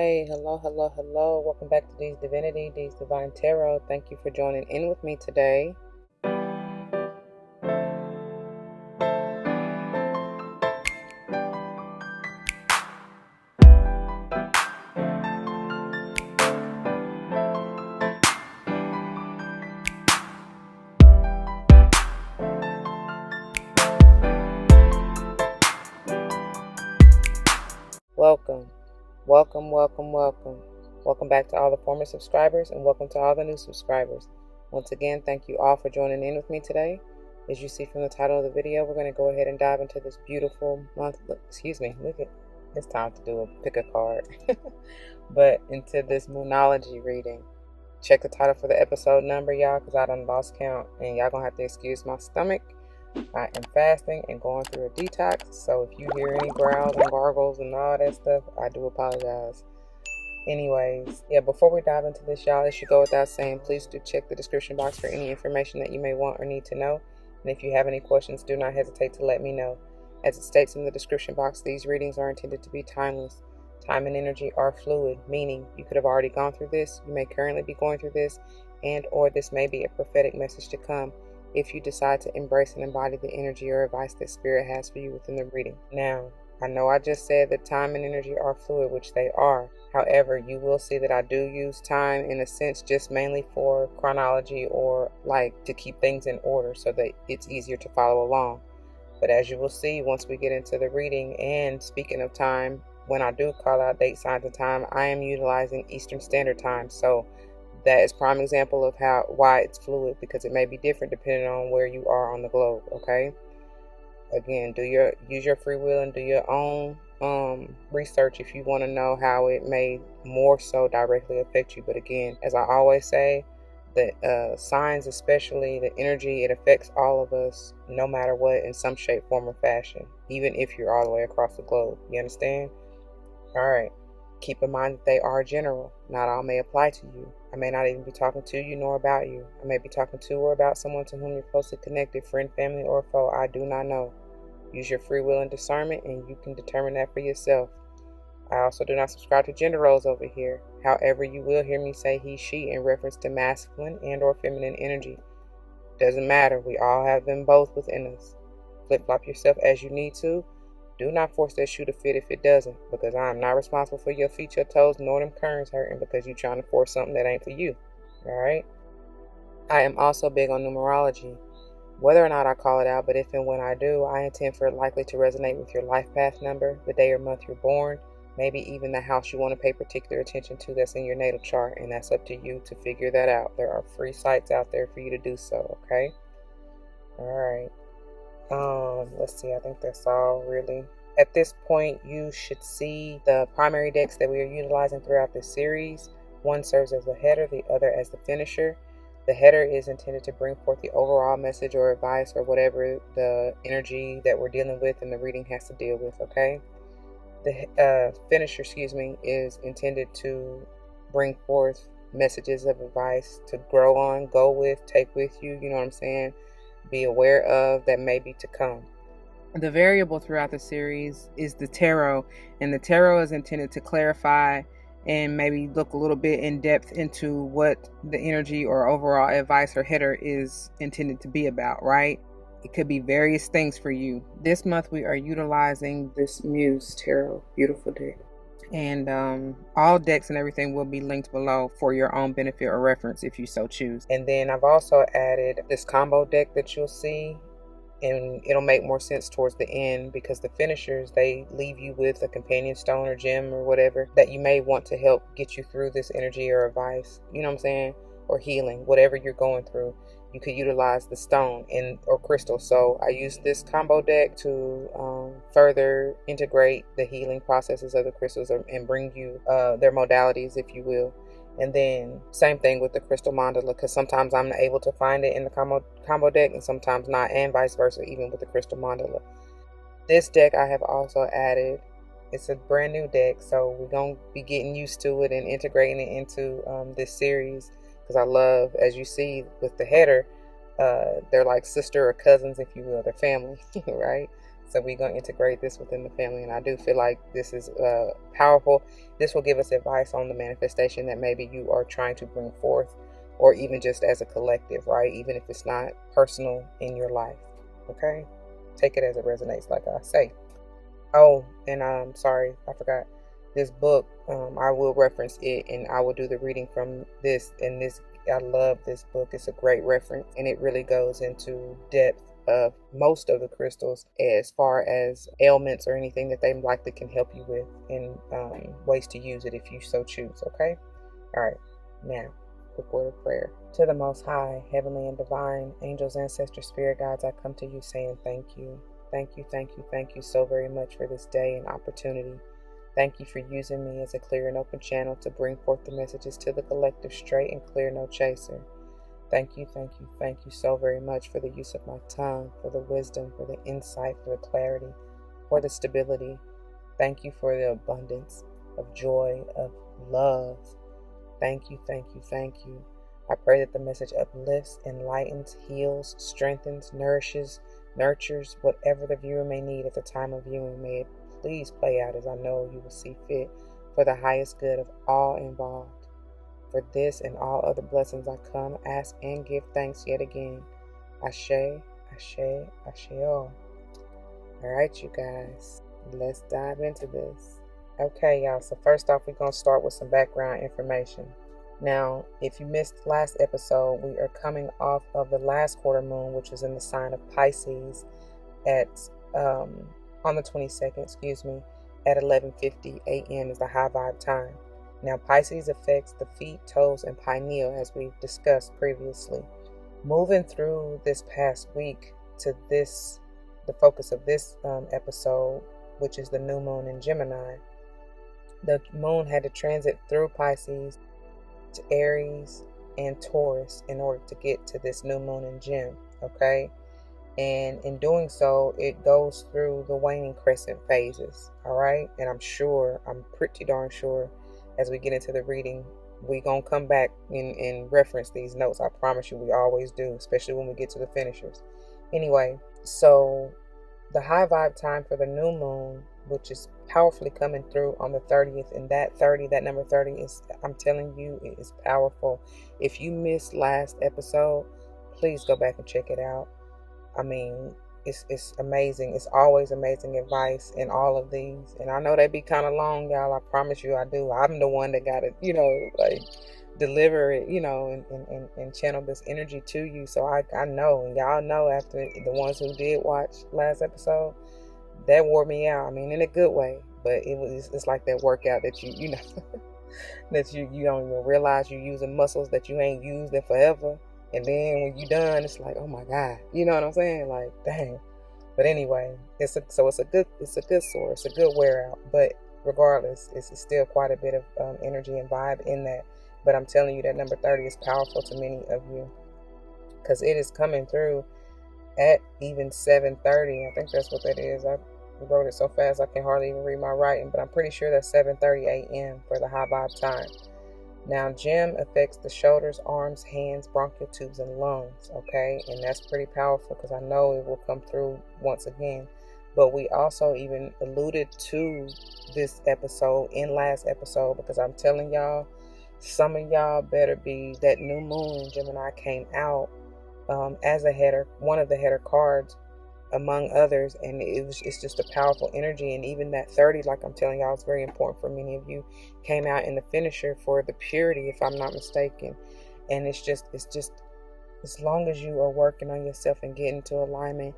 Hey, hello. Welcome back to D's Divinity, D's Divine Tarot. Thank you for joining in with me today. Welcome. Welcome back to all the former subscribers and welcome to all the new subscribers. Once again, thank you all for joining in with me today. As you see from the title of the video, we're going to go ahead and dive into this beautiful month. It's time to do a pick a card. But into this Moonology reading. Check the title for the episode number, y'all, because I done lost count and y'all gonna have to excuse my stomach. I am fasting and going through a detox, so if you hear any growls and gargles and all that stuff, I do apologize. Anyways, yeah, before we dive into this, y'all, it should go without saying, please do check the description box for any information that you may want or need to know. And if you have any questions, do not hesitate to let me know. As it states in the description box, these readings are intended to be timeless. Time and energy are fluid, meaning you could have already gone through this, you may currently be going through this, and or this may be a prophetic message to come if you decide to embrace and embody the energy or advice that Spirit has for you within the reading. Now, I know I just said that time and energy are fluid, which they are. However, you will see that I do use time in a sense just mainly for chronology or like to keep things in order so that it's easier to follow along. But as you will see once we get into the reading, and speaking of time, when I do call out date, signs, and time, I am utilizing Eastern Standard Time. So that is prime example of why it's fluid, because it may be different depending on where you are on the globe. Okay. Again, use your free will and do your own research if you want to know how it may more so directly affect you. But again, as I always say, the signs, especially the energy, it affects all of us no matter what, in some shape, form, or fashion, even if you're all the way across the globe. You understand? All right. Keep in mind that they are general. Not all may apply to you. I may not even be talking to you nor about you. I may be talking to or about someone to whom you're closely connected, friend, family, or foe. I do not know. Use your free will and discernment, and you can determine that for yourself. I also do not subscribe to gender roles over here. However, you will hear me say he, she in reference to masculine and or feminine energy. Doesn't matter. We all have them both within us. Flip-flop yourself as you need to. Do not force that shoe to fit if it doesn't, because I am not responsible for your feet, your toes, nor them currents hurting because you're trying to force something that ain't for you. All right? I am also big on numerology. Whether or not I call it out, but if and when I do, I intend for it likely to resonate with your life path number, the day or month you're born, maybe even the house you want to pay particular attention to that's in your natal chart, and that's up to you to figure that out. There are free sites out there for you to do so, okay? All right. Let's see, I think that's all really. At this point, you should see the primary decks that we are utilizing throughout this series. One serves as the header, the other as the finisher. The header is intended to bring forth the overall message or advice or whatever the energy that we're dealing with and the reading has to deal with, okay? The finisher, is intended to bring forth messages of advice to grow on, go with, take with you, you know what I'm saying? Be aware of that may be to come. The variable throughout the series is the tarot, and the tarot is intended to clarify and maybe look a little bit in depth into what the energy or overall advice or header is intended to be about, right? It could be various things for you. This month we are utilizing this Muse Tarot, beautiful deck. And all decks and everything will be linked below for your own benefit or reference if you so choose. And then I've also added this combo deck that you'll see, and it'll make more sense towards the end because the finishers, they leave you with a companion stone or gem or whatever that you may want to help get you through this energy or advice, you know what I'm saying, or healing, whatever you're going through. You could utilize the stone or crystal. So I use this combo deck to further integrate the healing processes of the crystals and bring you their modalities, if you will. And then same thing with the crystal mandala, because sometimes I'm able to find it in the combo deck and sometimes not, and vice versa, even with the crystal mandala. This deck I have also added. It's a brand new deck, so we're going to be getting used to it and integrating it into this series, because I love, as you see with the header, they're like sister or cousins, if you will. They're family, right? So we're going to integrate this within the family. And I do feel like this is powerful. This will give us advice on the manifestation that maybe you are trying to bring forth, or even just as a collective, right? Even if it's not personal in your life. Okay? Take it as it resonates, like I say. Oh, and I'm sorry, I forgot. This book, I will reference it, and I will do the reading from this. And this, I love this book. It's a great reference, and it really goes into depth of most of the crystals as far as ailments or anything that they likely can help you with, and ways to use it if you so choose. Okay. All right. Now, quick word of prayer. To the Most High, heavenly and divine, angels, ancestors, spirit guides, I come to you saying thank you. Thank you, thank you, thank you so very much for this day and opportunity. Thank you for using me as a clear and open channel to bring forth the messages to the collective, straight and clear, no chaser. Thank you, thank you, thank you so very much for the use of my tongue, for the wisdom, for the insight, for the clarity, for the stability. Thank you for the abundance of joy, of love. Thank you, thank you, thank you. I pray that the message uplifts, enlightens, heals, strengthens, nourishes, nurtures whatever the viewer may need at the time of viewing. May it please play out as I know you will see fit for the highest good of all involved. For this and all other blessings I come, ask, and give thanks yet again. Ashe, Ashe, Asheo. Alright, you guys, let's dive into this. Okay, y'all, so first off, we're going to start with some background information. Now, if you missed last episode, we are coming off of the last quarter moon, which was in the sign of Pisces at on the 22nd, at 11:50 a.m. is the high vibe time. Now, Pisces affects the feet, toes, and pineal, as we've discussed previously. Moving through this past week to this, the focus of this episode, which is the new moon in Gemini. The moon had to transit through Pisces to Aries and Taurus in order to get to this new moon in Gem, okay? And in doing so, it goes through the waning crescent phases, all right? And I'm pretty darn sure, as we get into the reading, we're going to come back and reference these notes. I promise you, we always do, especially when we get to the finishers. Anyway, so the high vibe time for the new moon, which is powerfully coming through on the 30th, and that number 30 is, I'm telling you, it is powerful. If you missed last episode, please go back and check it out. I mean, it's amazing. It's always amazing advice in all of these. And I know they be kind of long, y'all. I promise you I do. I'm the one that got to, like deliver it, and channel this energy to you. So I know, and y'all know, after the ones who did watch last episode, that wore me out. I mean, in a good way, but it's like that workout that you know that you don't even realize you're using muscles that you ain't used in forever. And then when you're done, it's like, oh my God, you know what I'm saying? Like, dang. But anyway, it's a good sore, it's a good wear out. But regardless, it's still quite a bit of energy and vibe in that. But I'm telling you that number 30 is powerful to many of you, because it is coming through at even 7:30. I think that's what that is. I wrote it so fast I can hardly even read my writing, but I'm pretty sure that's 7:30 a.m. for the high vibe time. Now, Gem affects the shoulders, arms, hands, bronchial tubes, and lungs, okay? And that's pretty powerful, because I know it will come through once again. But we also even alluded to this episode in last episode, because I'm telling y'all, some of y'all better be, that new moon in Gemini came out as a header, one of the header cards, among others, and it's just a powerful energy. And even that 30, like I'm telling y'all, is very important for many of you, came out in the finisher for the purity, if I'm not mistaken. And it's just as long as you are working on yourself and getting to alignment,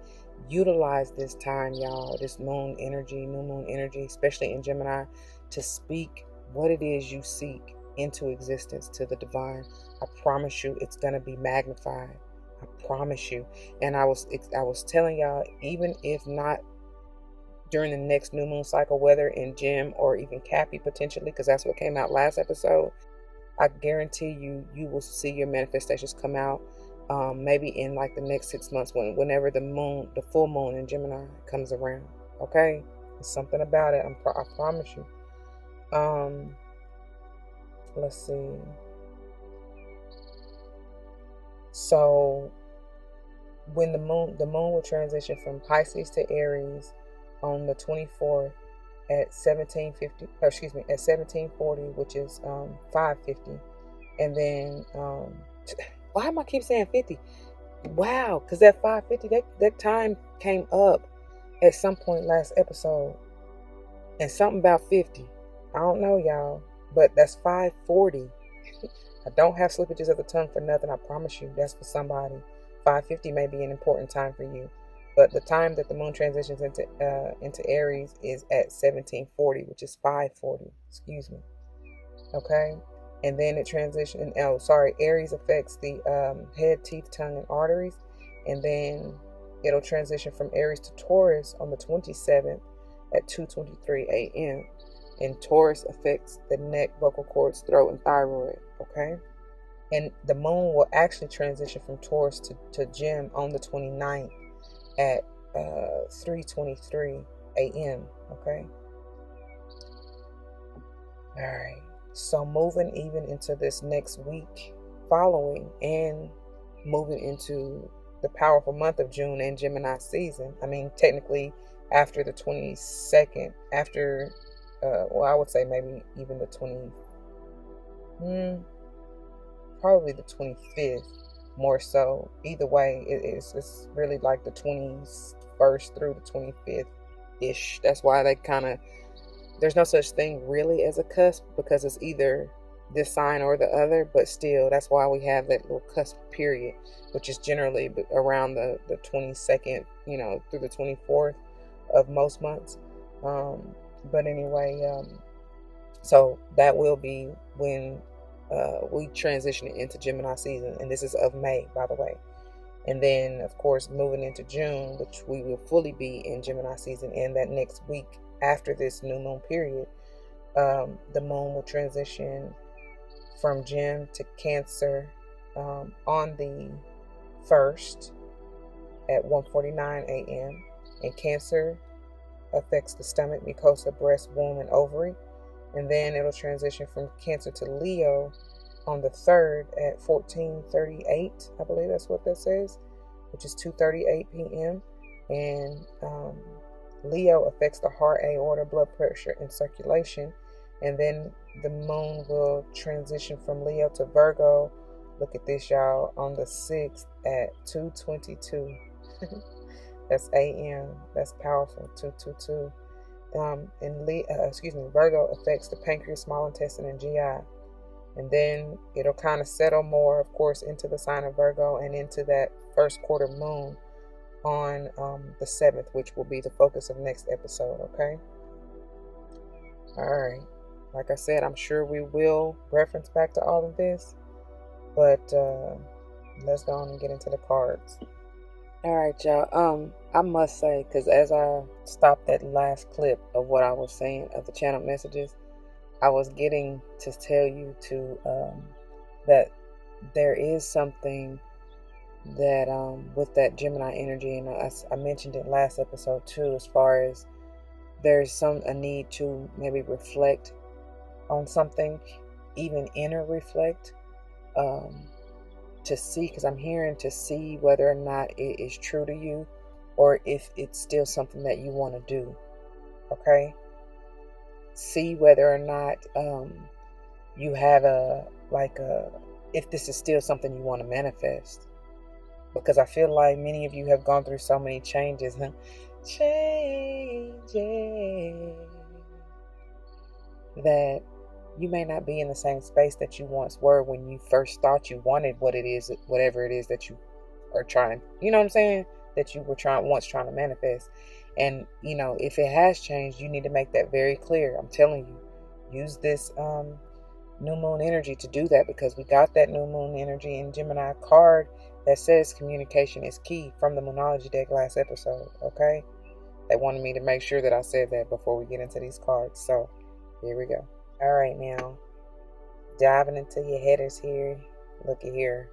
utilize this time, y'all, this new moon energy, especially in Gemini, to speak what it is you seek into existence to the divine. I promise you, it's going to be magnified. I promise you. And I was telling y'all, even if not during the next new moon cycle, whether in Gem or even Cappy potentially, because that's what came out last episode, I guarantee you will see your manifestations come out maybe in like the next 6 months, whenever the full moon in Gemini comes around. Okay, there's something about it. I promise you. Let's see. So when the moon will transition from Pisces to Aries, on the 24th at 1750, at 1740, which is 550. And then why am I keep saying 50? Wow, because that 550, that time came up at some point last episode, and something about 50. I don't know, y'all, but that's 540. I don't have slippages of the tongue for nothing. I promise you, that's for somebody. 550 may be an important time for you, but the time that the moon transitions into Aries is at 1740, which is 540. Excuse me. Okay, and then it transitions. Oh, sorry. Aries affects the head, teeth, tongue, and arteries, and then it'll transition from Aries to Taurus on the 27th at 2:23 a.m. And Taurus affects the neck, vocal cords, throat, and thyroid. Okay, and the moon will actually transition from Taurus to Gem on the 29th at 3:23 a.m. Okay. All right. So moving even into this next week following, and moving into the powerful month of June and Gemini season. I mean, technically after the 22nd, after, well, I would say maybe even the 20, probably the 25th more so. Either way, it's really like the 21st through the 25th-ish. That's why they kind of, there's no such thing really as a cusp, because it's either this sign or the other, but still, that's why we have that little cusp period, which is generally around the 22nd, through the 24th of most months. But anyway, so that will be when we transition into Gemini season, and this is of May, by the way. And then, of course, moving into June, which we will fully be in Gemini season, and that next week after this new moon period, the moon will transition from Gem to Cancer on the 1st at 1:49 a.m. And Cancer affects the stomach, mucosa, breast, womb, and ovary. And then it'll transition from Cancer to Leo on the 3rd at 14:38. I believe that's what that says, which is 2:38 p.m. And Leo affects the heart, aorta, blood pressure, and circulation. And then the moon will transition from Leo to Virgo. Look at this, y'all, on the 6th at 2:22. That's a.m. That's powerful. 2:22. And Virgo affects the pancreas, small intestine, and GI. And then it'll kind of settle more, of course, into the sign of Virgo and into that first quarter moon on the 7th, which will be the focus of next episode. Okay. All right. Like I said, I'm sure we will reference back to all of this, but let's go on and get into the cards. All right, y'all. I must say, because as I stopped that last clip of what I was saying of the channel messages, I was getting to tell you that there is something that with that Gemini energy, and I mentioned it last episode too, as far as there's a need to maybe reflect on something, even inner reflect, to see, because I'm hearing to see whether or not it is true to you, or if it's still something that you want to do. Okay, see whether or not you have if this is still something you want to manifest, because I feel like many of you have gone through so many changes, that you may not be in the same space that you once were when you first thought you wanted whatever it is that you are trying, you know what I'm saying, that you were once trying to manifest. And if it has changed, you need to make that very clear. I'm telling you, use this new moon energy to do that, because we got that new moon energy in Gemini card that says communication is key from the Moonology deck last episode. Okay, they wanted me to make sure that I said that before we get into these cards, so here we go. All right, now diving into your headers here. Look at here.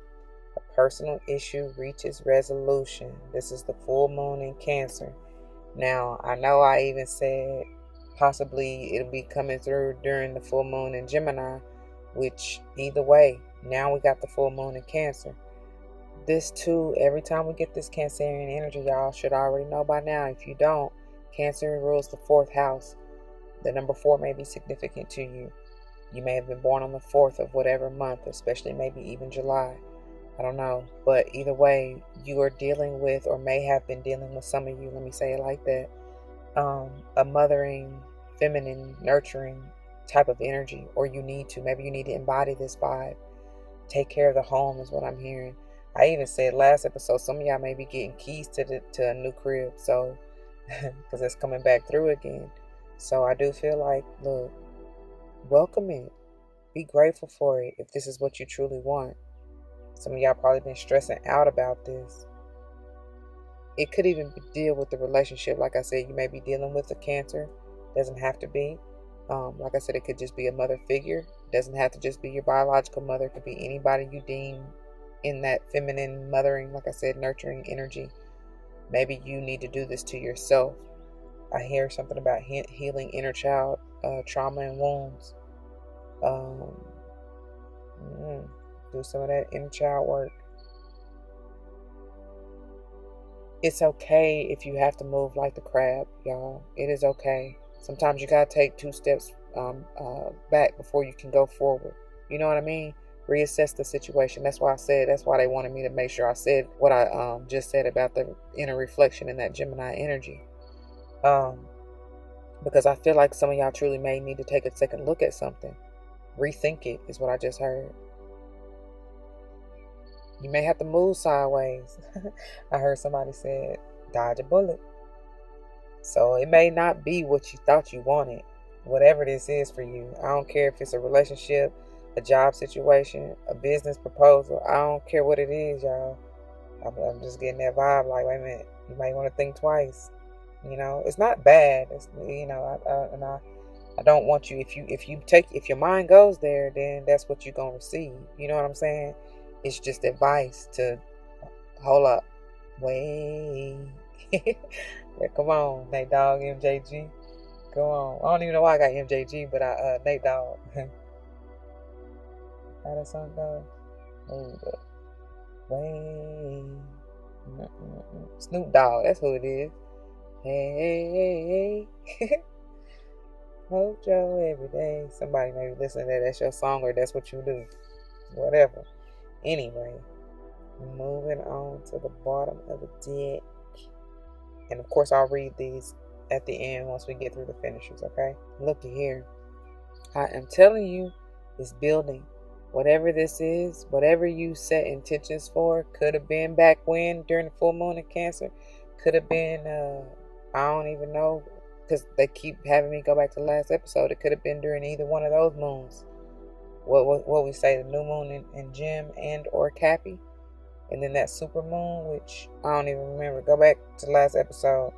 A personal issue reaches resolution. This is the full moon in Cancer. Now, I know I even said possibly it'll be coming through during the full moon in Gemini, which either way, now we got the full moon in Cancer. This too, every time we get this Cancerian energy, y'all should already know by now. If you don't, Cancer rules the 4th house. The number 4 may be significant to you. You may have been born on the 4th of whatever month, especially maybe even July. I don't know. But either way, you are dealing with, or may have been dealing with, some of you, let me say it like that, a mothering, feminine, nurturing type of energy, or maybe you need to embody this vibe. Take care of the home is what I'm hearing. I even said last episode, some of y'all may be getting keys to a new crib, so because it's coming back through again. So I do feel like, look, welcome it. Be grateful for it if this is what you truly want. Some of y'all probably been stressing out about this. It could even deal with the relationship. Like I said, you may be dealing with a Cancer. Doesn't have to be. Like I said, it could just be a mother figure. Doesn't have to just be your biological mother. It could be anybody you deem in that feminine, mothering, like I said, nurturing energy. Maybe you need to do this to yourself. I hear something about healing inner child trauma and wounds. Do some of that inner child work. It's okay if you have to move like the crab, y'all. It is okay. Sometimes you gotta take 2 steps back before you can go forward. You know what I mean? Reassess the situation. That's why they wanted me to make sure I said what I just said about the inner reflection in that Gemini energy. Because I feel like some of y'all truly may need to take a second look at something. Rethink it is what I just heard. You may have to move sideways. I heard somebody said, dodge a bullet. So it may not be what you thought you wanted. Whatever this is for you. I don't care if it's a relationship, a job situation, a business proposal. I don't care what it is, y'all. I'm just getting that vibe like, wait a minute, you might want to think twice. You know, it's not bad. It's, you know, I don't want you, if your mind goes there, then that's what you're going to receive. You know what I'm saying? It's just advice to hold up. Wait. Yeah, come on, Nate Dogg, MJG. Come on. I don't even know why I got MJG, but Nate Dogg. How that song go? Hold up. Wait. Snoop Dogg, that's who it is. Hey. Mojo every day. Somebody may be listening to that. That's your song, or that's what you do. Whatever. Anyway, moving on to the bottom of the deck. And of course, I'll read these at the end once we get through the finishers, okay? Looky here. I am telling you, it's building. Whatever this is, whatever you set intentions for, could have been back when, during the full moon in Cancer. Could have been, I don't even know, because they keep having me go back to the last episode. It could have been during either one of those moons. What we say, the new moon in Gem and or Cappy, and then that super moon, which I don't even remember. Go back to the last episode,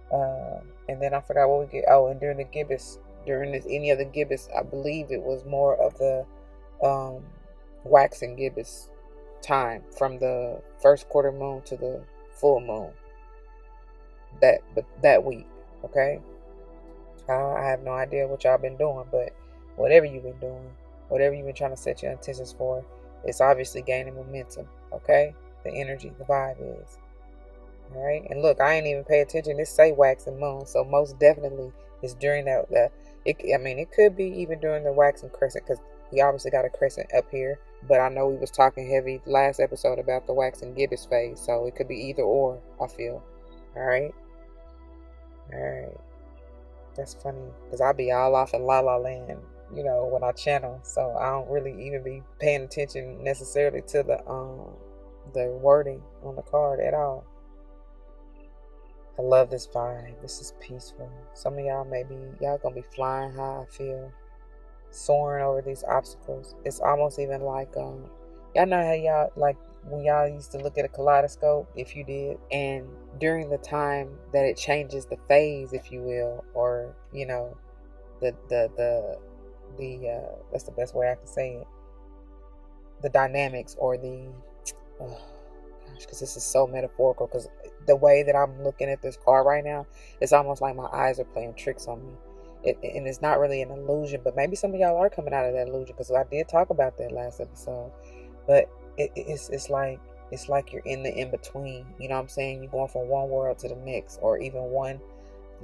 and then I forgot what we get. Oh, and during the gibbous, any of the gibbous, I believe it was more of the waxing gibbous time from the first quarter moon to the full moon. That week, okay. I have no idea what y'all been doing, but whatever you've been doing. Whatever you've been trying to set your intentions for, it's obviously gaining momentum, okay? The energy, the vibe is. All right? And look, I ain't even pay attention. It say wax and moon, so most definitely it's during it could be even during the wax and crescent, because we obviously got a crescent up here, but I know we was talking heavy last episode about the wax and gibbous phase, so it could be either or, I feel. All right? That's funny, because I be all off in La La Land, you know, when I channel, so I don't really even be paying attention necessarily to the wording on the card at all. I love this vibe. This is peaceful. Some of y'all y'all gonna be flying high, I feel, soaring over these obstacles. It's almost even like y'all know how y'all, like when y'all used to look at a kaleidoscope, if you did, and during the time that it changes the phase, if you will, or you know, the that's the best way I can say it, the dynamics, or because this is so metaphorical, because the way that I'm looking at this card right now, it's almost like my eyes are playing tricks on me. And it's not really an illusion, but maybe some of y'all are coming out of that illusion, because I did talk about that last episode. But it's like you're in the in-between, you know what I'm saying? You're going from one world to the next, or even one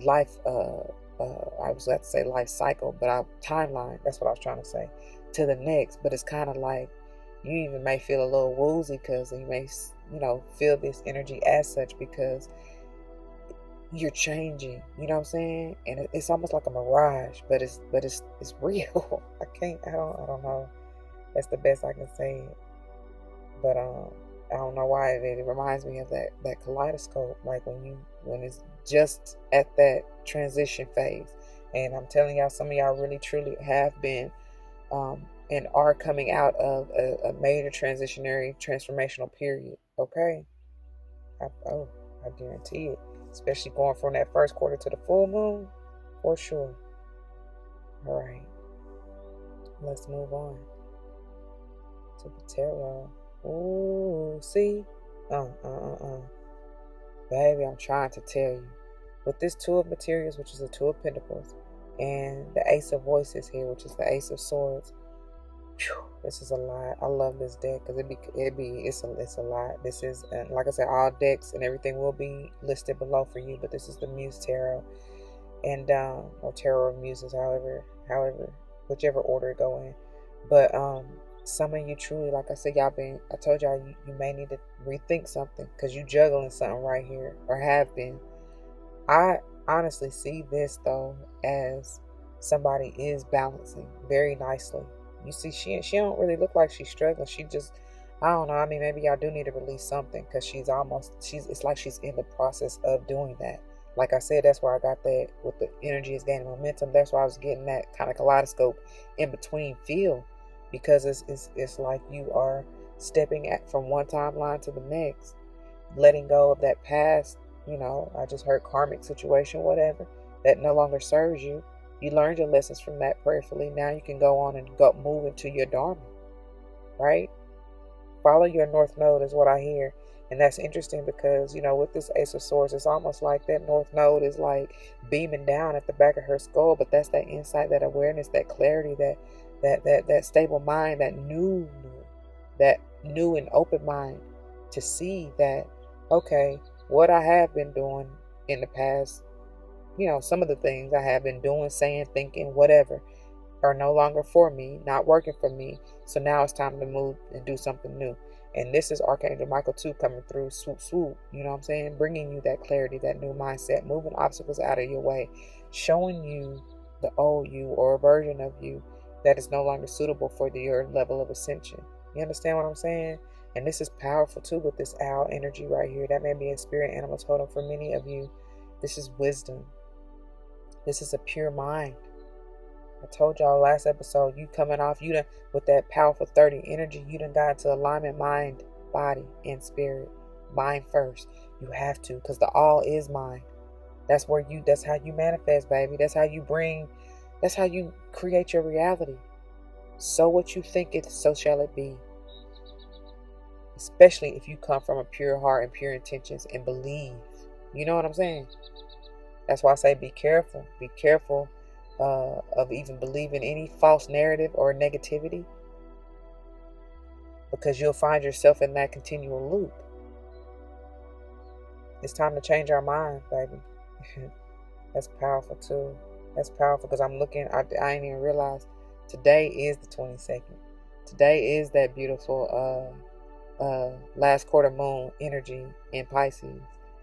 life, I was about to say life cycle, but our timeline, that's what I was trying to say, to the next. But it's kind of like you even may feel a little woozy because you may, feel this energy as such because you're changing, you know what I'm saying? And it's almost like a mirage, but it's real. I don't know. That's the best I can say it. But I don't know why it reminds me of that kaleidoscope, like when it's just at that transition phase. And I'm telling y'all, some of y'all really truly have been and are coming out of a major transformational period. Okay, I guarantee it. Especially going from that first quarter to the full moon, for sure. All right, let's move on to the tarot. Ooh, see? Baby, I'm trying to tell you. With this Two of Materials, which is the Two of Pentacles, and the Ace of Voices here, which is the Ace of Swords. Whew, this is a lot. I love this deck because it's a lot. This is, like I said, all decks and everything will be listed below for you, but this is the Muse Tarot, and or Tarot of Muses, however, whichever order it go in. But some of you truly, like I said, I told y'all you may need to rethink something because you juggling something right here, or have been. I honestly see this though as somebody is balancing very nicely. You see, she don't really look like she's struggling. She just, I don't know. I mean, maybe y'all do need to release something because it's like she's in the process of doing that. Like I said, that's where I got that with the energy is gaining momentum. That's why I was getting that kind of kaleidoscope in between feel, because it's like you are stepping from one timeline to the next, letting go of that past, I just heard karmic situation, whatever, that no longer serves you. You learned your lessons from that prayerfully. Now you can go on and move into your Dharma, right? Follow your North Node is what I hear. And that's interesting because, with this Ace of Swords, it's almost like that North Node is like beaming down at the back of her skull. But that's that insight, that awareness, that clarity, that stable mind, that new and open mind to see that, okay, what I have been doing in the past, some of the things I have been doing, saying, thinking, whatever, are no longer for me, not working for me. So now it's time to move and do something new. And this is Archangel Michael too, coming through, swoop, swoop, you know what I'm saying? Bringing you that clarity, that new mindset, moving obstacles out of your way, showing you the old you or a version of you that is no longer suitable for your level of ascension. You understand what I'm saying? And this is powerful too with this owl energy right here. That may be a spirit animal totem for many of you. This is wisdom. This is a pure mind. I told y'all last episode, you coming off, with that powerful 30 energy, you done got into alignment, mind, body, and spirit. Mind first. You have to, because the all is mind. That's how you manifest, baby. That's how you create your reality. So what you think it, so shall it be. Especially if you come from a pure heart and pure intentions and believe. You know what I'm saying? That's why I say be careful. Be careful of even believing any false narrative or negativity, because you'll find yourself in that continual loop. It's time to change our mind, baby. That's powerful too. That's powerful because I'm looking, I didn't even realize today is the 22nd. Today is that beautiful last quarter moon energy in Pisces.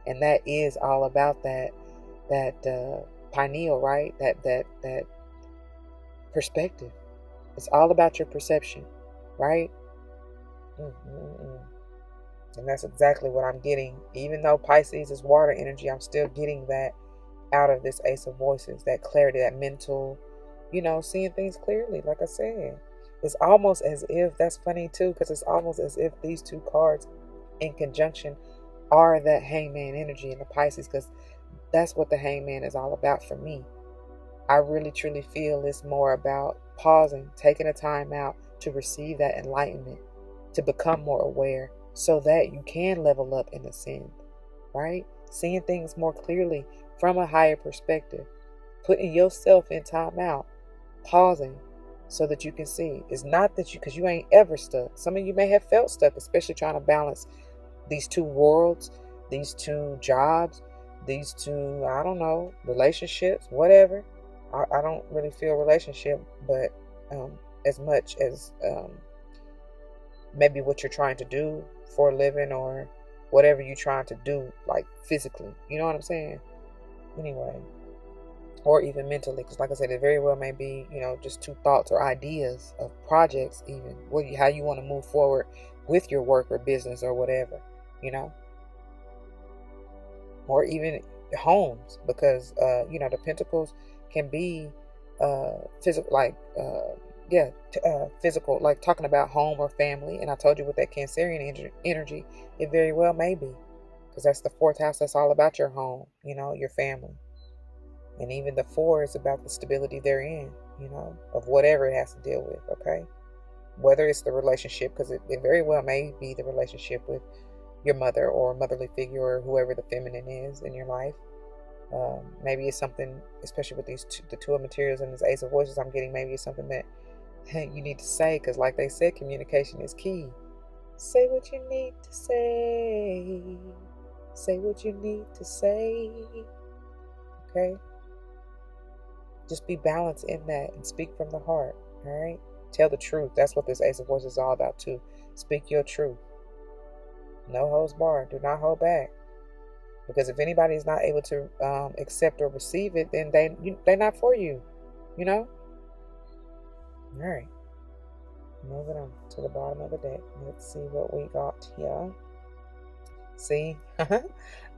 And that is all about that pineal, right? That perspective. It's all about your perception, right? And that's exactly what I'm getting. Even though Pisces is water energy, I'm still getting that out of this Ace of Voices, that clarity, that mental, seeing things clearly. Like I said, it's almost as if, that's funny too, because it's almost as if these two cards in conjunction are that hangman energy in the Pisces, because that's what the hangman is all about for me. I really truly feel it's more about pausing, taking a time out to receive that enlightenment, to become more aware so that you can level up and ascend, right? Seeing things more clearly from a higher perspective, putting yourself in time out, pausing so that you can see. It's not that because you ain't ever stuck. Some of you may have felt stuck, especially trying to balance these two worlds, these two jobs, these two, I don't know, relationships, whatever. I don't really feel relationship, but as much as maybe what you're trying to do for a living or whatever you're trying to do, like physically. You know what I'm saying? Anyway, or even mentally, because like I said, it very well may be, just two thoughts or ideas of projects, even how you want to move forward with your work or business or whatever, or even homes, because the pentacles can be physical, like physical, like talking about home or family. And I told you with that Cancerian energy, it very well may be, because that's the fourth house. That's all about your home, your family. And even the 4 is about the stability they're in, of whatever it has to deal with, okay? Whether it's the relationship, because it very well may be the relationship with your mother or motherly figure or whoever the feminine is in your life. Maybe it's something, especially with the two of materials and this Ace of Voices I'm getting, maybe it's something that you need to say, because like they said, communication is key. Say what you need to say. Say what you need to say. Okay? Just be balanced in that and speak from the heart. All right? Tell the truth. That's what this Ace of Voices is all about too. Speak your truth. No holds barred. Do not hold back. Because if anybody is not able to accept or receive it, then they're not for you. All right. Moving on to the bottom of the deck. Let's see what we got here. See? I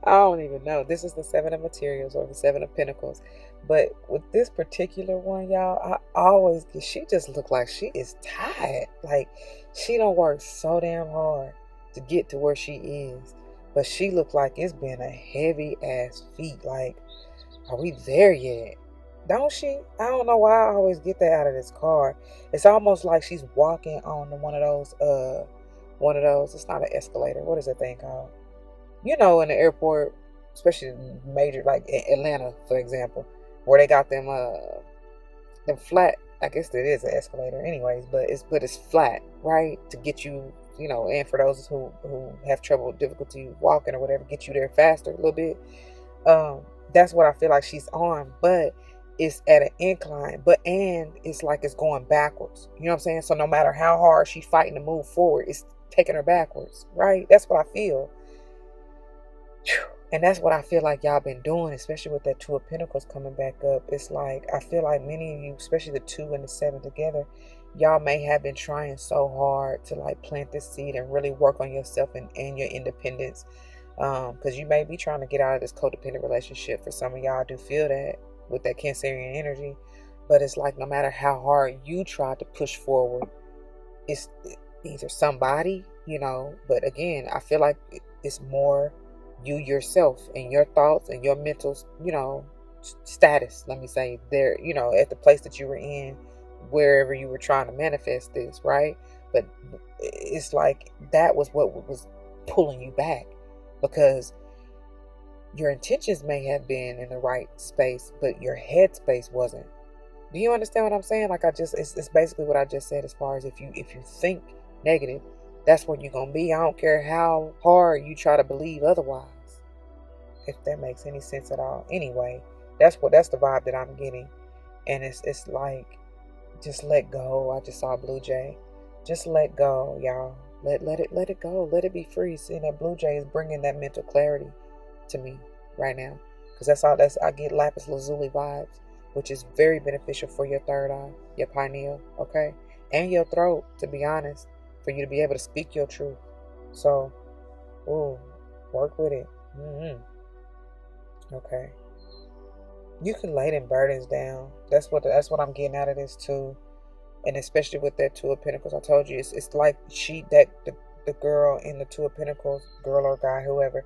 don't even know. This is the 7 of Materials or the 7 of Pentacles. But with this particular one, y'all, she just look like she is tired. Like, she don't work so damn hard to get to where she is. But she looked like it's been a heavy ass feat. Like, are we there yet? Don't she? I don't know why I always get that out of this card. It's almost like she's walking on one of those, it's not an escalator. What is that thing called? In the airport, especially major, like Atlanta, for example, where they got them flat, I guess it is an escalator anyways, but it's flat, right? To get you, and for those who have trouble, difficulty walking or whatever, get you there faster a little bit. That's what I feel like she's on, but it's at an incline, and it's like it's going backwards. You know what I'm saying? So no matter how hard she's fighting to move forward, it's taking her backwards, right? That's what I feel. And that's what I feel like y'all been doing, especially with that 2 of Pentacles coming back up. It's like, I feel like many of you, especially the 2 and the 7 together, y'all may have been trying so hard to like plant this seed and really work on yourself and your independence. Because you may be trying to get out of this codependent relationship. For some of y'all, I do feel that with that Cancerian energy. But it's like, no matter how hard you try to push forward, it's either somebody, but again, I feel like it's more you yourself and your thoughts and your mental, status, let me say, there, at the place that you were in, wherever you were trying to manifest this, right? But it's like that was what was pulling you back, because your intentions may have been in the right space, but your head space wasn't. Do you understand what I'm saying? Like, it's basically what I just said, as far as if you think negative, that's where you're gonna be. I don't care how hard you try to believe otherwise, if that makes any sense at all. Anyway, that's the vibe that I'm getting. And it's like, just let go. I just saw a blue jay. Just let go, y'all. Let it go. Let it be free. Seeing that blue jay is bringing that mental clarity to me right now, because I get lapis lazuli vibes, which is very beneficial for your third eye, your pineal, okay, and your throat, to be honest, for you to be able to speak your truth. So, work with it. Okay, you can lay them burdens down. That's what I'm getting out of this too, and especially with that 2 of Pentacles. I told you, it's like the girl in the 2 of Pentacles, girl or guy, whoever.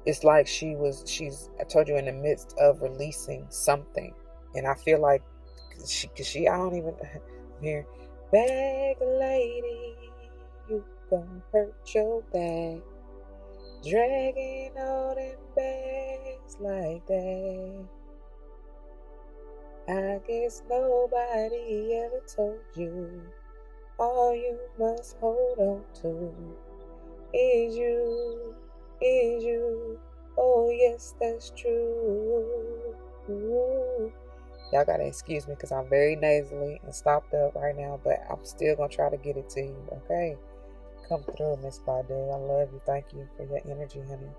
It's like she's, I told you, in the midst of releasing something. And I feel like I don't even hear, bag lady, you gon' hurt your back, dragging all them bags like that. I guess nobody ever told you all you must hold on to is you. Oh, yes, that's true. Y'all gotta excuse me because I'm very nasally and stopped up right now, but I'm still gonna try to get it to you, okay? Come through, Miss Badu. I love you. Thank you for your energy, honey.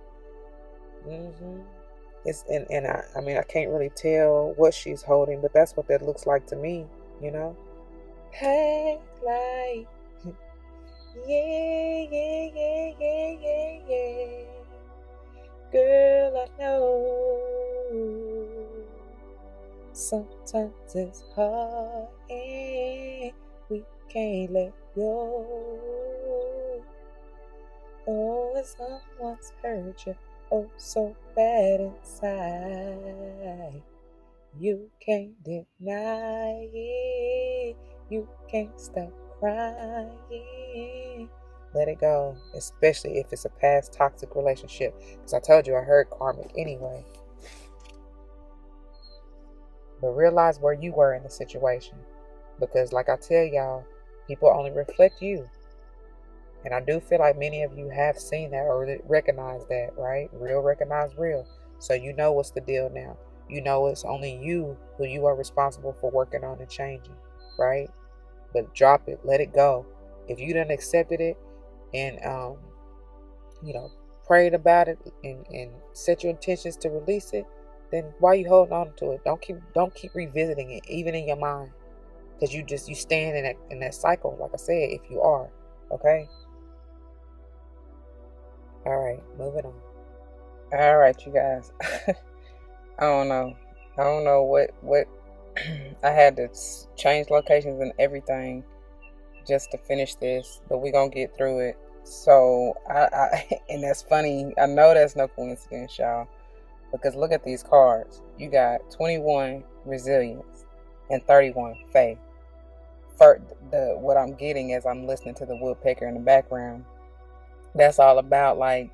It's and I mean I can't really tell what she's holding, but that's what that looks like to me, you know? Hey, like, yeah, yeah, yeah, yeah, yeah, yeah. Girl, I know sometimes it's hard and we can't let go. Oh, and someone's hurt you, oh, so bad inside. You can't deny it. You can't stop crying. Let it go, especially if it's a past toxic relationship. Because I told you I heard karmic anyway. But realize where you were in the situation. Because like I tell y'all, people only reflect you. And I do feel like many of you have seen that or recognize that, right? Real recognize real. So you know what's the deal now. You know it's only you who you are responsible for working on and changing, right? But drop it, let it go. If you done accepted it and prayed about it and set your intentions to release it, then why are you holding on to it? Don't keep revisiting it, even in your mind, because you stand in that cycle. Like I said, if you are, okay. All right, moving on. All right, you guys. I don't know what I had to change locations and everything just to finish this, but we're gonna get through it. So I and that's funny. I know that's no coincidence, y'all, because look at these cards. You got 21 resilience and 31 faith. For what I'm getting as I'm listening to the woodpecker in the background, that's all about like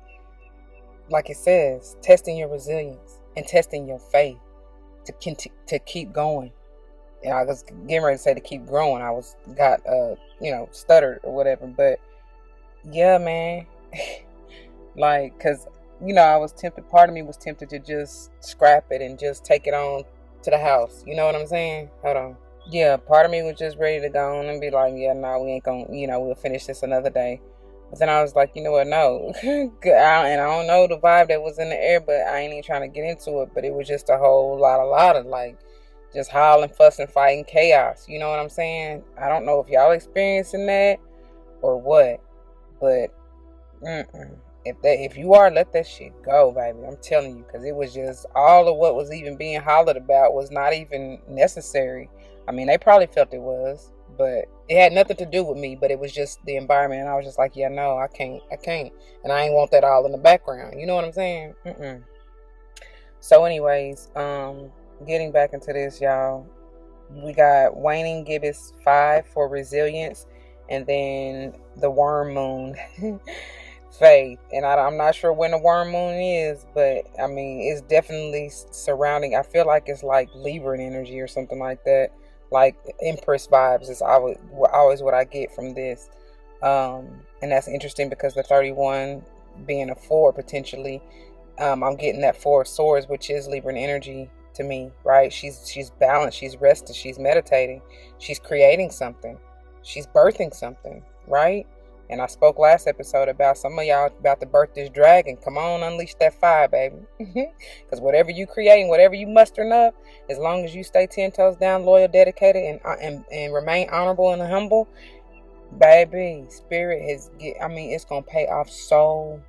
it says, testing your resilience and testing your faith to keep going. And I was getting ready to say to keep growing. I got stuttered or whatever, but yeah, man. Like, cause I was tempted. Part of me was tempted to just scrap it and just take it on to the house. You know what I'm saying? Hold on. Yeah, part of me was just ready to go on and be like, yeah, no, we ain't gonna, we'll finish this another day. But then I was like, you know what, no. And I don't know the vibe that was in the air, but I ain't even trying to get into it. But it was just a whole lot of like, just howling, fussing, fighting, chaos. You know what I'm saying? I don't know if y'all experiencing that or what, but if you are, let that shit go, baby. I'm telling you, because it was just all of what was even being hollered about was not even necessary. I mean, they probably felt it was, but it had nothing to do with me. But it was just the environment, and I was just like, yeah, no, I can't, and I ain't want that all in the background. You know what I'm saying? So, anyways, getting back into this, y'all, we got waning gibbous 5 for resilience, and then the worm moon. Faith, and I'm not sure when the worm moon is, but I mean it's definitely surrounding. I feel like it's like Libra energy or something like that, like Empress vibes is always what I get from this, and that's interesting because the 31 being a 4 potentially, I'm getting that 4 of swords, which is Libra energy to me, right? She's balanced, she's rested, she's meditating, she's creating something, she's birthing something, right? And I spoke last episode about some of y'all about to birth this dragon. Come on, unleash that fire, baby. Because whatever you creating, whatever you mustering up, as long as you stay 10 toes down, loyal, dedicated, and remain honorable and humble, baby, spirit it's going to pay off so,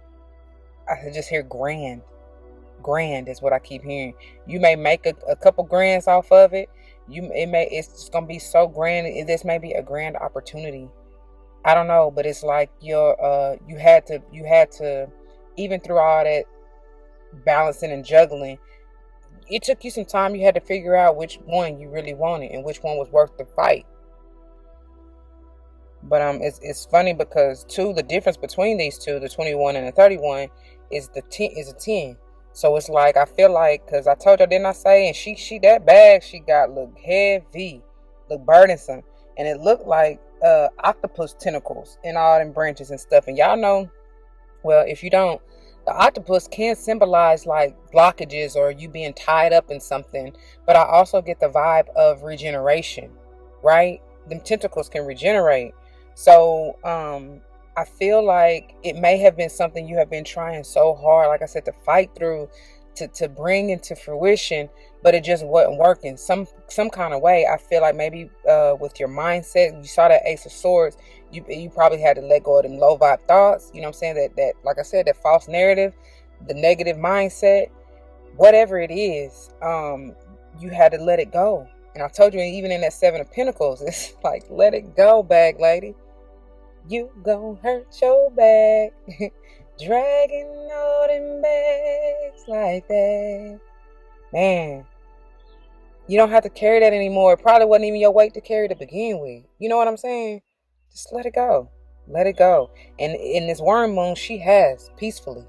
I just hear grand. Grand is what I keep hearing. You may make a couple grands off of it. It's just going to be so grand. This may be a grand opportunity. I don't know, but it's like you had to, even through all that balancing and juggling, it took you some time. You had to figure out which one you really wanted and which one was worth the fight. But it's funny because the difference between these two, the 21 and the 31, is a 10. So it's like I feel like, because I told you, didn't I say? And she that bag she got looked heavy, looked burdensome, and it looked like octopus tentacles and all them branches and stuff. And y'all know, well, if you don't, The octopus can symbolize like blockages or you being tied up in something, but I also get the vibe of regeneration, right? Them tentacles can regenerate. So I feel like it may have been something you have been trying so hard, like I said, to fight through, to bring into fruition, but it just wasn't working some kind of way. I feel like maybe with your mindset, you saw that Ace of Swords, you probably had to let go of them low vibe thoughts, you know what I'm saying, that like I said, that false narrative, the negative mindset, whatever it is, you had to let it go. And I told you, even in that Seven of Pentacles, it's like, let it go, bag lady. You gon' hurt your back dragging all them bags like that. Man, you don't have to carry that anymore. It probably wasn't even your weight to carry to begin with. You know what I'm saying? Just let it go. Let it go. And in this worm moon, she has peacefully.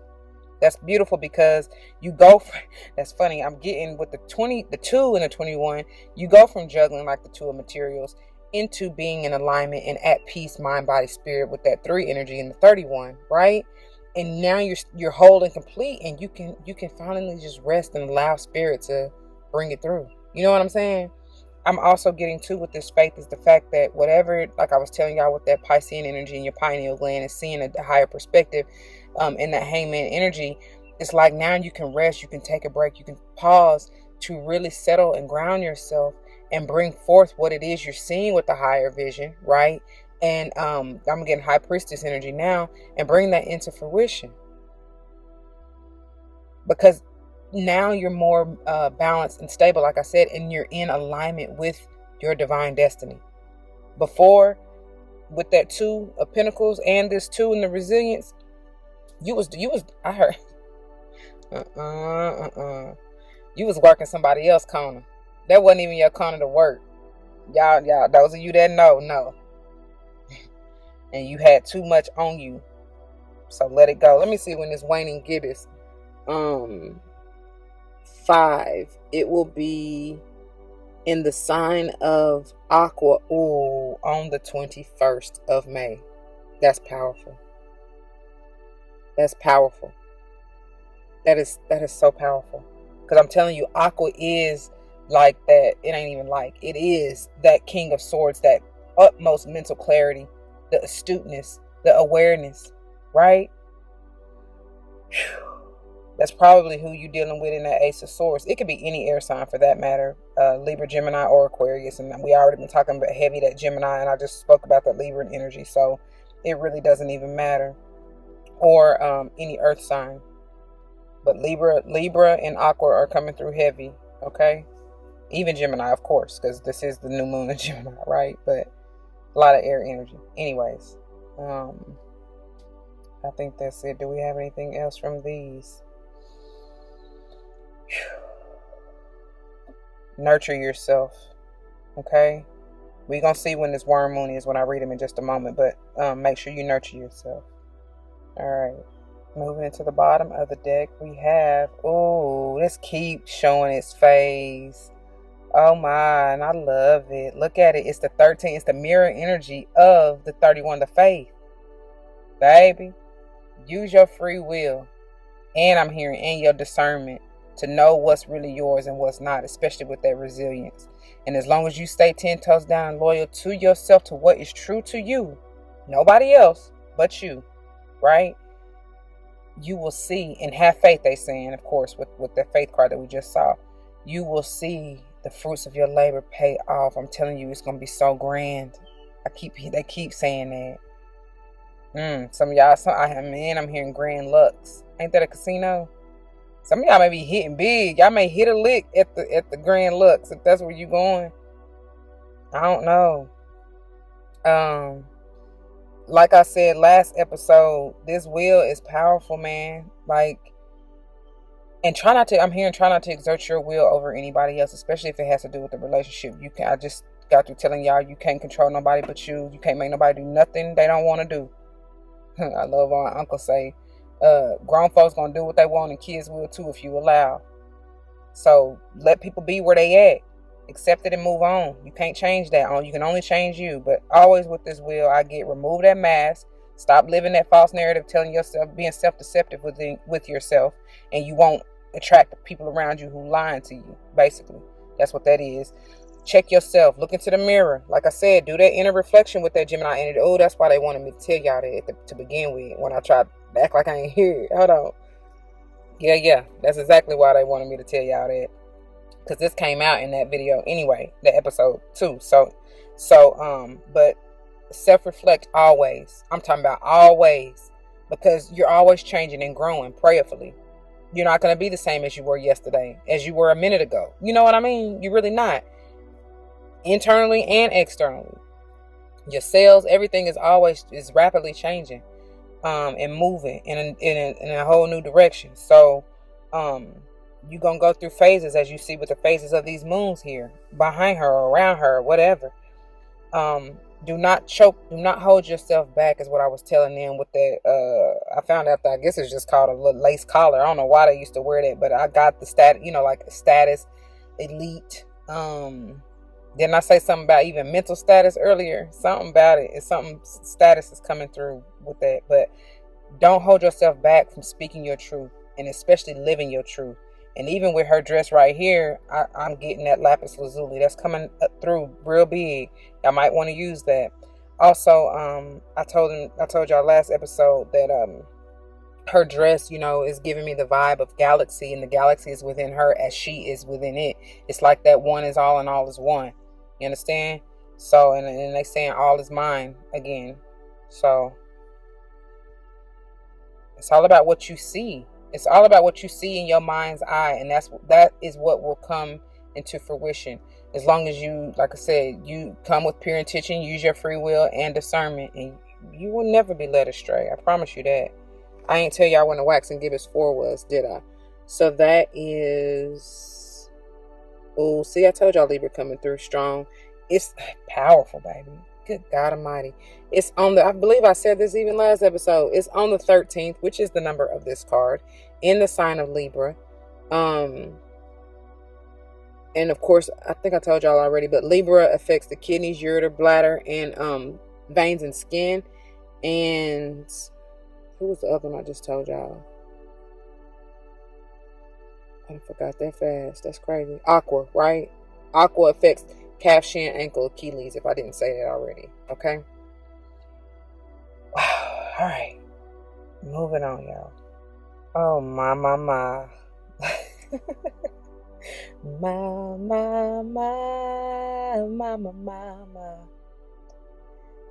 That's beautiful because you go from, that's funny, I'm getting with the 2 and the 21, you go from juggling like the 2 of materials into being in alignment and at peace, mind, body, spirit, with that 3 energy and the 31, right? And now you're whole and complete, and you can finally just rest and allow spirit to bring it through. You know what I'm saying? I'm also getting too with this faith is the fact that whatever, like I was telling y'all with that Piscean energy in your pineal gland and seeing a higher perspective in that hangman energy, it's like now you can rest, you can take a break, you can pause to really settle and ground yourself and bring forth what it is you're seeing with the higher vision, right? And I'm getting high priestess energy now and bring that into fruition. Because now you're more balanced and stable, like I said, and you're in alignment with your divine destiny. Before, with that 2 of Pentacles and this 2 in the resilience, you was I heard you was working somebody else's corner. That wasn't even your corner to work. Y'all, those of you that know. And you had too much on you. So let it go. Let me see when this waning gibbous 5, it will be in the sign of Aqua, on the 21st of May. That's powerful. That's powerful. That is so powerful. Because I'm telling you, Aqua is like that. It ain't even like. It is that King of Swords, that utmost mental clarity, the astuteness, the awareness, right? Whew. That's probably who you're dealing with in that Ace of Swords. It could be any air sign for that matter. Libra, Gemini, or Aquarius. And we already been talking about heavy that Gemini. And I just spoke about that Libra energy. So it really doesn't even matter. Or any earth sign. But Libra and Aqua are coming through heavy. Okay? Even Gemini, of course. Because this is the new moon in Gemini, right? But a lot of air energy. Anyways. I think that's it. Do we have anything else from these? Nurture yourself. Okay, we're gonna see when this worm moon is when I read them in just a moment, but make sure you nurture yourself. All right, moving into the bottom of the deck, we have, this keeps showing its face. Oh my, and I love it. Look at it. It's the 13. It's the mirror energy of the 31, the faith. Baby, use your free will, and I'm hearing, and your discernment, to know what's really yours and what's not, especially with that resilience. And as long as you stay 10 toes down and loyal to yourself, to what is true to you, nobody else but you, right? You will see, and have faith, they saying, of course, with the faith card that we just saw, you will see the fruits of your labor pay off. I'm telling you, it's going to be so grand. They keep saying that. Some of y'all, I'm hearing Grand Lux. Ain't that a casino? Some of y'all may be hitting big. Y'all may hit a lick at the Grand Lux, if that's where you going. I don't know. Like I said last episode, this wheel is powerful, man. Like, and try not to exert your will over anybody else, especially if it has to do with the relationship. I just got through telling y'all, you can't control nobody but you. You can't make nobody do nothing they don't want to do. I love our uncle say, grown folks gonna do what they want, and kids will too if you allow. So let people be where they at. Accept it and move on. You can't change that. You can only change you. But always with this will, I get remove that mask Stop living that false narrative, telling yourself, being self-deceptive with yourself, and you won't attract the people around you who lying to you. Basically, that's what that is. Check yourself. Look into the mirror. Like I said, do that inner reflection with that Gemini energy. Oh, that's why they wanted me to tell y'all that to begin with. When I tried to act like I ain't hear it. Hold on. Yeah. That's exactly why they wanted me to tell y'all that. Because this came out in that video anyway, the episode 2. But self-reflect always. I'm talking about always, because you're always changing and growing prayerfully. You're not going to be the same as you were yesterday, as you were a minute ago. You know what I mean? You're really not. Internally and externally, your cells, everything is rapidly changing, and moving in a whole new direction. So, you're gonna go through phases, as you see with the phases of these moons here, behind her or around her or whatever. Do not choke, do not hold yourself back, is what I was telling them with that. I found out that I guess it's just called a little lace collar. I don't know why they used to wear that, but I got the status, elite. Didn't I say something about even mental status earlier? Something about it. It's something, status is coming through with that. But don't hold yourself back from speaking your truth, and especially living your truth. And even with her dress right here, I'm getting that lapis lazuli. That's coming through real big. Y'all might want to use that. Also, I told y'all last episode that her dress, is giving me the vibe of galaxy, and the galaxy is within her as she is within it. It's like that one is all and all is one. You understand? So, and they saying all is mine again. So, it's all about what you see. It's all about what you see in your mind's eye, and that is what will come into fruition. As long as you, like I said, you come with pure intention, use your free will and discernment, and you will never be led astray. I promise you that. I ain't tell y'all when the wax and gibbous 4 was, did I? So that is... Oh, see, I told y'all Libra coming through strong. It's powerful, baby. Good God Almighty. It's on the, I believe I said this even last episode. It's on the 13th, which is the number of this card, in the sign of Libra. And of course, I think I told y'all already, but Libra affects the kidneys, ureter, bladder, and veins and skin. And who was the other one I just told y'all? I forgot that fast. That's crazy. Aqua, right? Aqua affects calf, shin, ankle, Achilles, if I didn't say that already. Okay? All right. Moving on, y'all. Oh, my. My.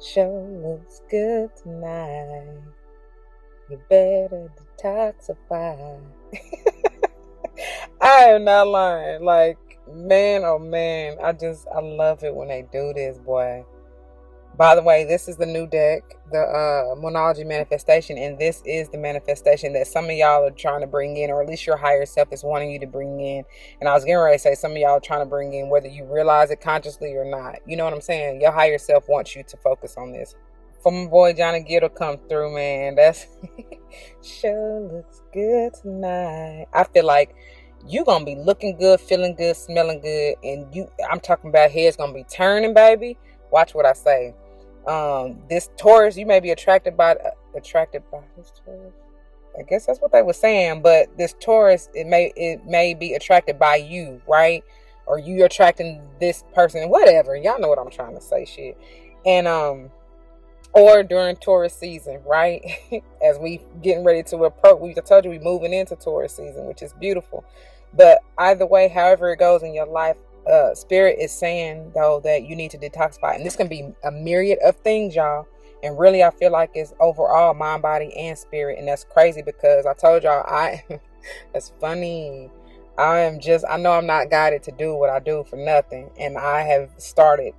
Show looks good tonight. You better detoxify. I am not lying. Like, man, oh man, I love it when they do this, boy. By the way, this is the new deck, the Moonology Manifestation, and this is the manifestation that some of y'all are trying to bring in, or at least your higher self is wanting you to bring in. And I was getting ready to say some of y'all are trying to bring in, whether you realize it consciously or not. You know what I'm saying? Your higher self wants you to focus on this. For my boy Johnny Gill come through, man. That's sure looks good tonight. I feel like you gonna be looking good, feeling good, smelling good, and I'm talking about head's gonna be turning, baby. Watch what I say. This Taurus, you may be attracted by this Taurus. I guess that's what they were saying, but this Taurus, it may be attracted by you, right? Or you attracting this person, whatever. Y'all know what I'm trying to say, shit. And or during Taurus season, right? As we getting ready to approach, I told you we moving into Taurus season, which is beautiful. But either way, however it goes in your life, Spirit is saying though that you need to detoxify, and this can be a myriad of things, y'all. And really, I feel like it's overall mind, body, and spirit, and that's crazy because I told y'all that's funny. I know I'm not guided to do what I do for nothing, and I have started.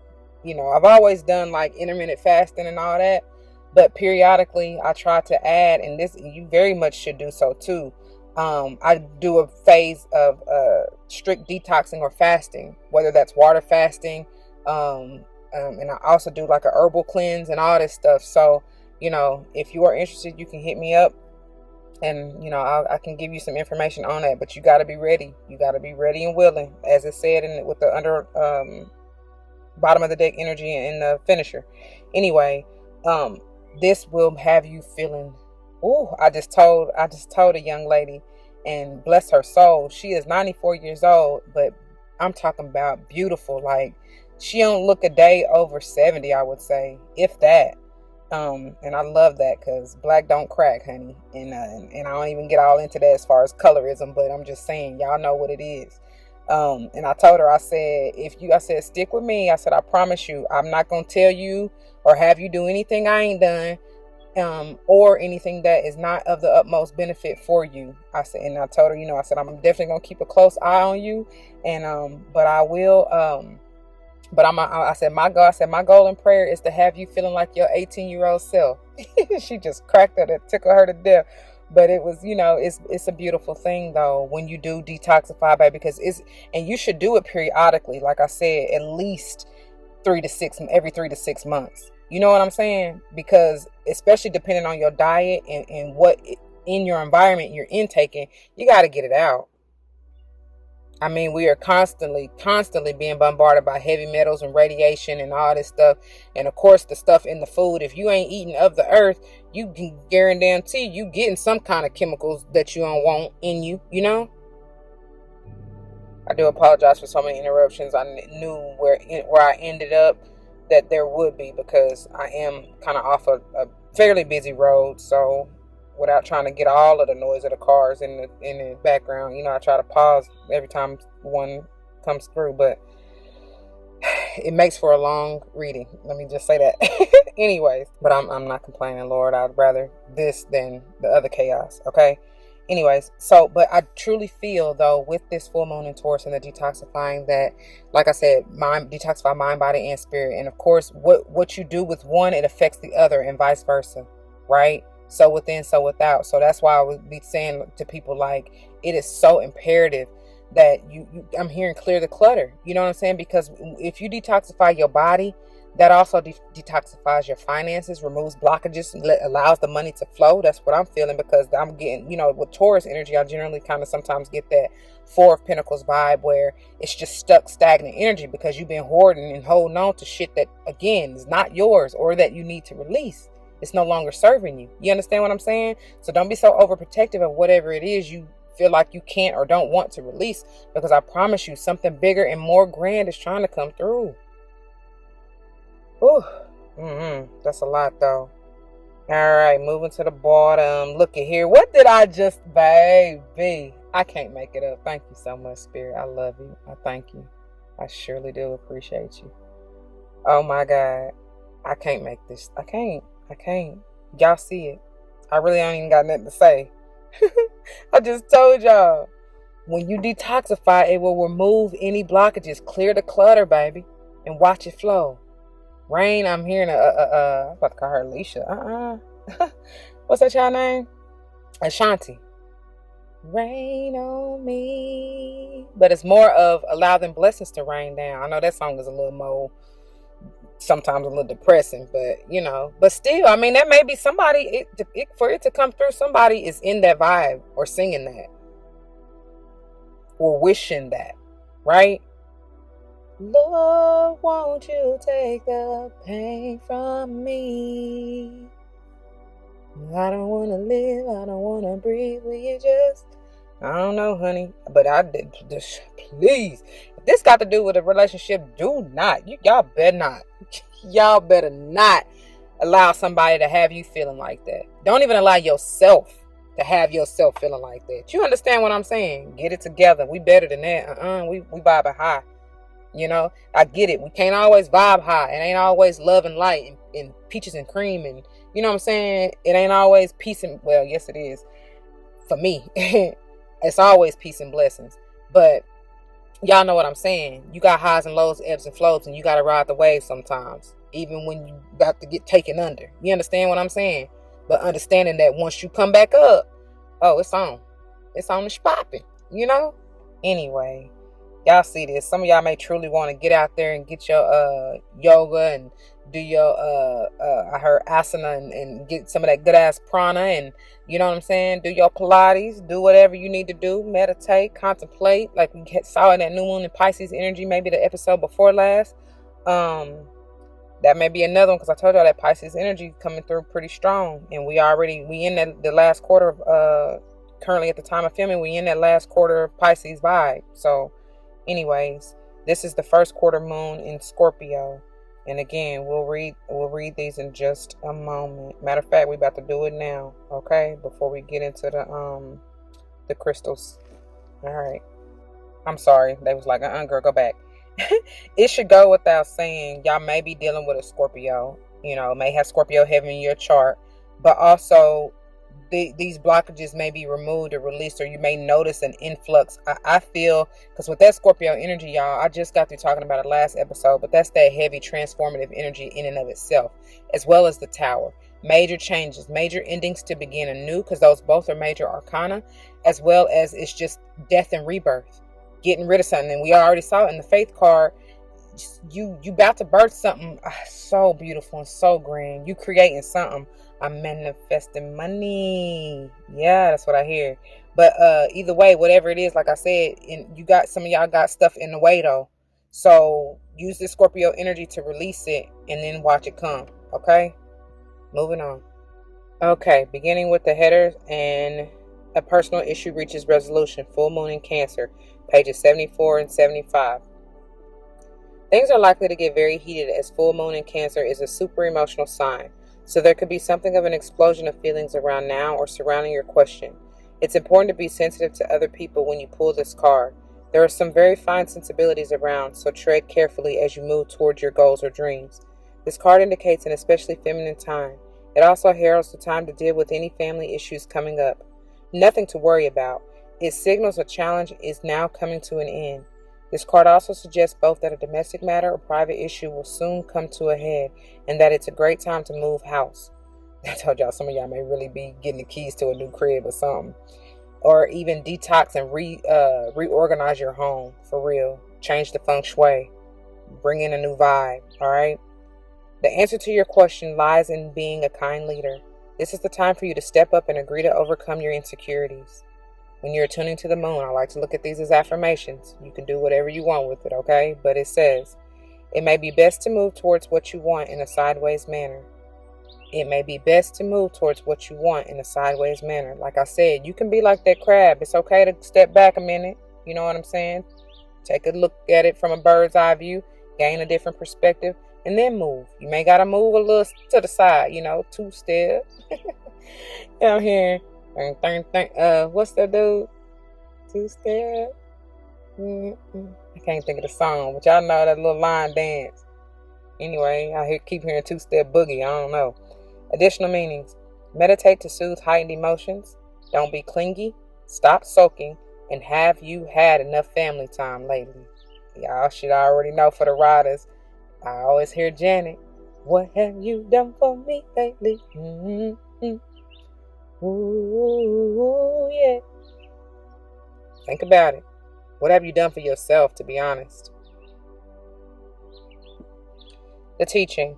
I've always done like intermittent fasting and all that, but periodically I try to add, and this you very much should do so too. I do a phase of strict detoxing or fasting, whether that's water fasting, and I also do like a herbal cleanse and all this stuff. So, if you are interested, you can hit me up, and I can give you some information on that. But you got to be ready. You got to be ready and willing, as it said with the under bottom of the deck energy and the finisher. Anyway, this will have you feeling, oh, I just told a young lady, and bless her soul, she is 94 years old, but I'm talking about beautiful. Like, she don't look a day over 70, I would say, if that. And I love that, because black don't crack, honey. And I don't even get all into that as far as colorism, but I'm just saying, y'all know what it is. And I told her, I said, stick with me. I said, I promise you, I'm not going to tell you or have you do anything I ain't done, or anything that is not of the utmost benefit for you. I said, and I told her, I said, I'm definitely going to keep a close eye on you. And, but I will, but I said, my goal and prayer is to have you feeling like your 18-year-old self. She just cracked up. It tickled her to death. But it was, it's a beautiful thing though, when you do detoxify, baby, because and you should do it periodically. Like I said, at least every 3 to 6 months. You know what I'm saying? Because especially depending on your diet and what in your environment you're intaking, you got to get it out. I mean, we are constantly being bombarded by heavy metals and radiation and all this stuff. And of course, the stuff in the food, if you ain't eating of the earth, you can guarantee you getting some kind of chemicals that you don't want in you, I do apologize for so many interruptions. I knew where I ended up that there would be, because I am kind of off a fairly busy road. So without trying to get all of the noise of the cars in the background, I try to pause every time one comes through, but it makes for a long reading. Let me just say that. Anyways, but I'm not complaining, Lord. I'd rather this than the other chaos. Okay. Anyways, but I truly feel though, with this full moon in Taurus and the detoxifying, that, like I said, detoxify mind, body, and spirit. And of course, what you do with one, it affects the other, and vice versa, right? So within, so without. So that's why I would be saying to people, like, it is so imperative that I'm hearing clear the clutter. You know what I'm saying? Because if you detoxify your body, that also detoxifies your finances, removes blockages, allows the money to flow. That's what I'm feeling, because I'm getting, with Taurus energy, I generally kind of sometimes get that Four of Pentacles vibe, where it's just stuck, stagnant energy, because you've been hoarding and holding on to shit that, again, is not yours, or that you need to release. It's no longer serving you. You understand what I'm saying? So don't be so overprotective of whatever it is you feel like you can't or don't want to release, because I promise you, something bigger and more grand is trying to come through. Ooh, that's a lot though. All right, moving to the bottom. Look at here. What did I just, baby? I can't make it up. Thank you so much, Spirit. I love you. I thank you. I surely do appreciate you. Oh my God. I can't make this. I can't. Y'all see it. I really don't even got nothing to say. I just told y'all. When you detoxify, it will remove any blockages. Clear the clutter, baby. And watch it flow. Rain, I'm hearing I'm about to call her Alicia. What's that child name? Ashanti. Rain on me. But it's more of allow them blessings to rain down. I know that song is a little more, sometimes a little depressing, but still, I mean, that may be somebody, for it to come through, somebody is in that vibe, or singing that, or wishing that, right? Lord, won't you take the pain from me? I don't want to live, I don't want to breathe. Will you just, I don't know, honey, but I did just, please. If this got to do with a relationship, do not. Y'all better not. Y'all better not allow somebody to have you feeling like that. Don't even allow yourself to have yourself feeling like that. You understand what I'm saying? Get it together. We better than that. We vibing high. I get it. We can't always vibe high. It ain't always love and light and peaches and cream, and you know what I'm saying? It ain't always peace and, well, yes it is. For me, it's always peace and blessings. But y'all know what I'm saying. You got highs and lows, ebbs and flows, and you got to ride the wave sometimes, even when you about to get taken under. You understand what I'm saying? But understanding that once you come back up, oh, it's on the popping, Anyway, y'all see this. Some of y'all may truly want to get out there and get your yoga and do your I heard asana and get some of that good ass prana, and you know what I'm saying, do your Pilates, do whatever you need to do, meditate, contemplate, like we saw in that new moon in Pisces energy, maybe the episode before last. That may be another one, because I told y'all that Pisces energy coming through pretty strong, and we in the last quarter of currently at the time of filming, we in that last quarter of Pisces vibe. So anyways, this is the first quarter moon in Scorpio, and again, we'll read these in just a moment. Matter of fact, we about to do it now, okay, before we get into the crystals. All right, I'm sorry, they was like, girl, go back. It should go without saying, y'all may be dealing with a Scorpio, may have Scorpio heavy in your chart, but also these blockages may be removed or released, or you may notice an influx. I feel, because with that Scorpio energy, y'all, I just got through talking about it last episode, but that's that heavy transformative energy in and of itself, as well as the Tower. Major changes, major endings to begin anew, because those both are major arcana, as well as it's just death and rebirth, getting rid of something. And we already saw it in the Faith card. You about to birth something so beautiful and so grand. You creating something. I'm manifesting money. Yeah, that's what I hear. But either way, whatever it is, like I said, and you got some of y'all got stuff in the way though. So use this Scorpio energy to release it and then watch it come. Okay? Moving on. Okay, beginning with the headers, and a personal issue reaches resolution. Full moon in Cancer, pages 74 and 75. Things are likely to get very heated, as full moon in Cancer is a super emotional sign. So there could be something of an explosion of feelings around now or surrounding your question. It's important to be sensitive to other people when you pull this card. There are some very fine sensibilities around, so tread carefully as you move towards your goals or dreams. This card indicates an especially feminine time. It also heralds the time to deal with any family issues coming up. Nothing to worry about. It signals a challenge is now coming to an end. This card also suggests both that a domestic matter or private issue will soon come to a head, and that it's a great time to move house. I told y'all some of y'all may really be getting the keys to a new crib or something. Or even detox and reorganize your home for real. Change the feng shui. Bring in a new vibe, all right? The answer to your question lies in being a kind leader. This is the time for you to step up and agree to overcome your insecurities. When you're tuning to the moon, I like to look at these as affirmations. You can do whatever you want with it, okay? But it says, it may be best to move towards what you want in a sideways manner. It may be best to move towards what you want in a sideways manner. Like I said, you can be like that crab. It's okay to step back a minute. You know what I'm saying? Take a look at it from a bird's eye view, gain a different perspective, and then move. You may got to move a little to the side, 2 steps. Down here. What's that dude? 2 step. I can't think of the song, but y'all know that little line dance. Anyway, I keep hearing 2-step boogie. I don't know. Additional meanings. Meditate to soothe heightened emotions. Don't be clingy. Stop soaking. And have you had enough family time lately? Y'all should already know for the riders. I always hear Janet. What have you done for me lately? Ooh, yeah. Think about it. What have you done for yourself, to be honest? The teaching.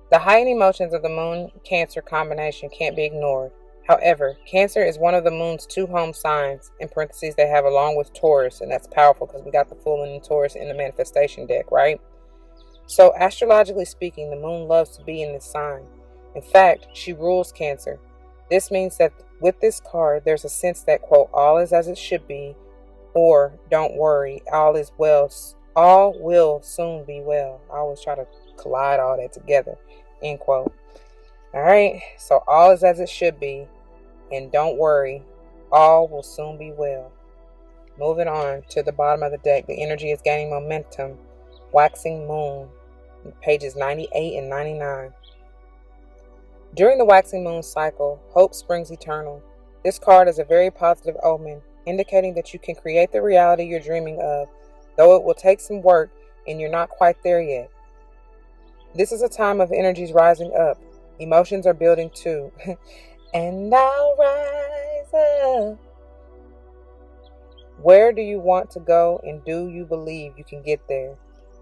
The heightened emotions of the Moon-Cancer combination can't be ignored. However, Cancer is one of the Moon's 2 home signs, in parentheses they have along with Taurus, and that's powerful because we got the full Moon in Taurus in the manifestation deck, right? So, astrologically speaking, the Moon loves to be in this sign. In fact, she rules Cancer. This means that with this card, there's a sense that, quote, all is as it should be, or don't worry, all is well, all will soon be well. I always try to collide all that together, end quote. All right, so all is as it should be, and don't worry, all will soon be well. Moving on to the bottom of the deck, the energy is gaining momentum. Waxing Moon, pages 98 and 99. During the waxing moon cycle, hope springs eternal. This card is a very positive omen, indicating that you can create the reality you're dreaming of, though it will take some work and you're not quite there yet. This is a time of energies rising up. Emotions are building too. And I'll rise up. Where do you want to go, and do you believe you can get there?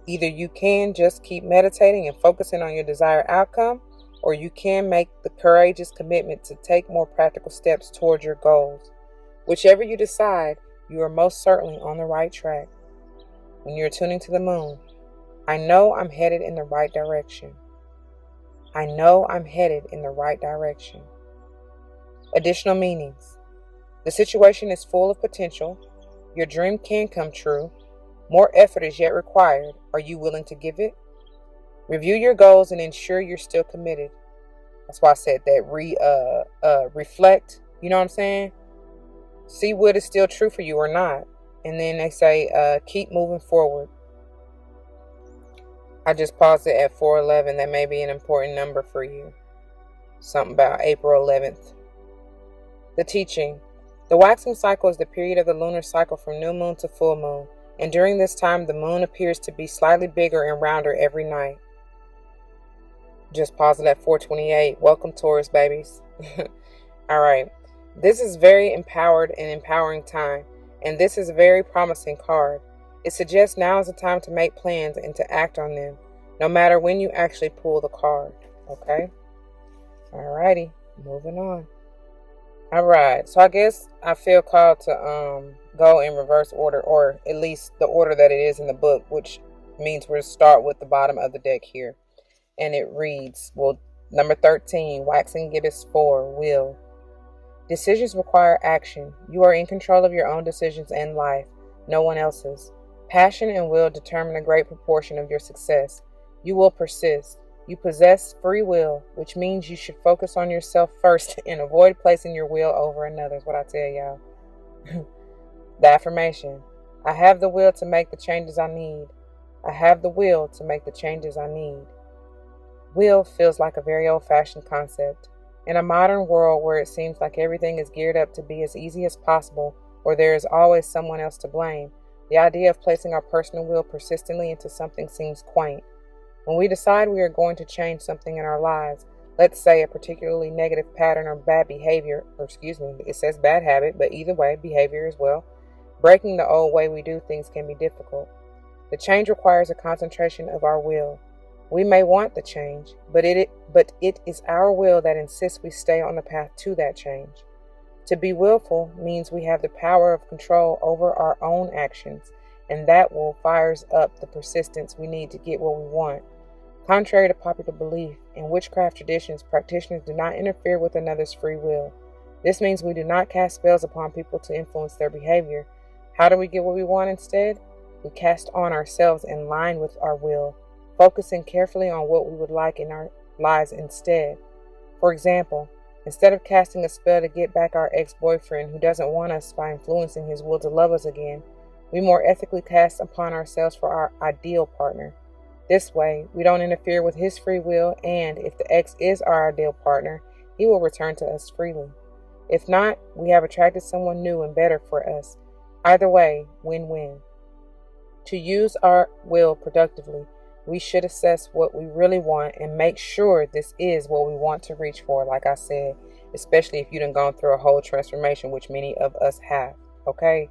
Either you can just keep meditating and focusing on your desired outcome, or you can make the courageous commitment to take more practical steps toward your goals. Whichever you decide, you are most certainly on the right track. When you're tuning to the moon, I know I'm headed in the right direction. I know I'm headed in the right direction. Additional meanings. The situation is full of potential. Your dream can come true. More effort is yet required. Are you willing to give it? Review your goals and ensure you're still committed. That's why I said that reflect, you know what I'm saying? See what is still true for you or not. And then they say, keep moving forward. I just paused it at 411. That may be an important number for you. Something about April 11th. The teaching. The waxing cycle is the period of the lunar cycle from new moon to full moon. And during this time, the moon appears to be slightly bigger and rounder every night. Just pause it at 428. Welcome, Taurus babies. All right. This is very empowered and empowering time. And this is a very promising card. It suggests now is the time to make plans and to act on them, no matter when you actually pull the card. Okay? Alrighty. Moving on. Alright. So I guess I feel called to go in reverse order, or at least the order that it is in the book, which means we'll start with the bottom of the deck here. And it reads, well, number 13, waxing gibbous 4, will. Decisions require action. You are in control of your own decisions and life, no one else's. Passion and will determine a great proportion of your success. You will persist. You possess free will, which means you should focus on yourself first and avoid placing your will over another's. What I tell y'all. The affirmation. I have the will to make the changes I need. I have the will to make the changes I need. Will feels like a very old-fashioned concept. In a modern world where it seems like everything is geared up to be as easy as possible, or there is always someone else to blame, the idea of placing our personal will persistently into something seems quaint. When we decide we are going to change something in our lives, let's say a particularly negative pattern or bad behavior, it says bad habit, but either way, behavior as well, breaking the old way we do things can be difficult. The change requires a concentration of our will. We may want the change, but it is our will that insists we stay on the path to that change. To be willful means we have the power of control over our own actions, and that will fires up the persistence we need to get what we want. Contrary to popular belief, in witchcraft traditions, practitioners do not interfere with another's free will. This means we do not cast spells upon people to influence their behavior. How do we get what we want instead? We cast on ourselves in line with our will, focusing carefully on what we would like in our lives instead. For example, instead of casting a spell to get back our ex-boyfriend who doesn't want us by influencing his will to love us again, we more ethically cast upon ourselves for our ideal partner. This way, we don't interfere with his free will, and if the ex is our ideal partner, he will return to us freely. If not, we have attracted someone new and better for us. Either way, win-win. To use our will productively, we should assess what we really want and make sure this is what we want to reach for, like I said, especially if you done gone through a whole transformation, which many of us have, okay?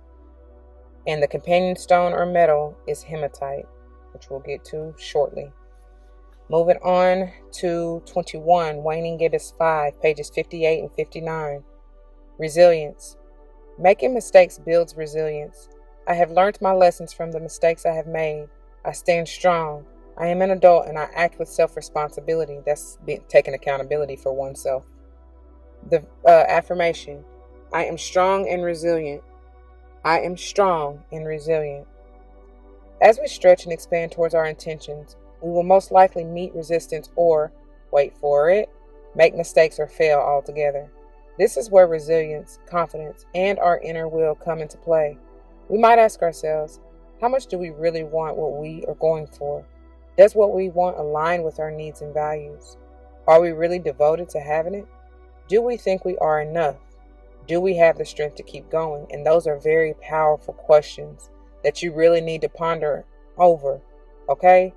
And the companion stone or metal is hematite, which we'll get to shortly. Moving on to 21, Waning Gibbous 5, pages 58 and 59. Resilience. Making mistakes builds resilience. I have learned my lessons from the mistakes I have made. I stand strong. I am an adult and I act with self-responsibility. That's taking accountability for oneself. The affirmation. I am strong and resilient. I am strong and resilient. As we stretch and expand towards our intentions, we will most likely meet resistance or, wait for it, make mistakes or fail altogether. This is where resilience, confidence, and our inner will come into play. We might ask ourselves, how much do we really want what we are going for? Does what we want align with our needs and values? Are we really devoted to having it? Do we think we are enough? Do we have the strength to keep going? And those are very powerful questions that you really need to ponder over, okay?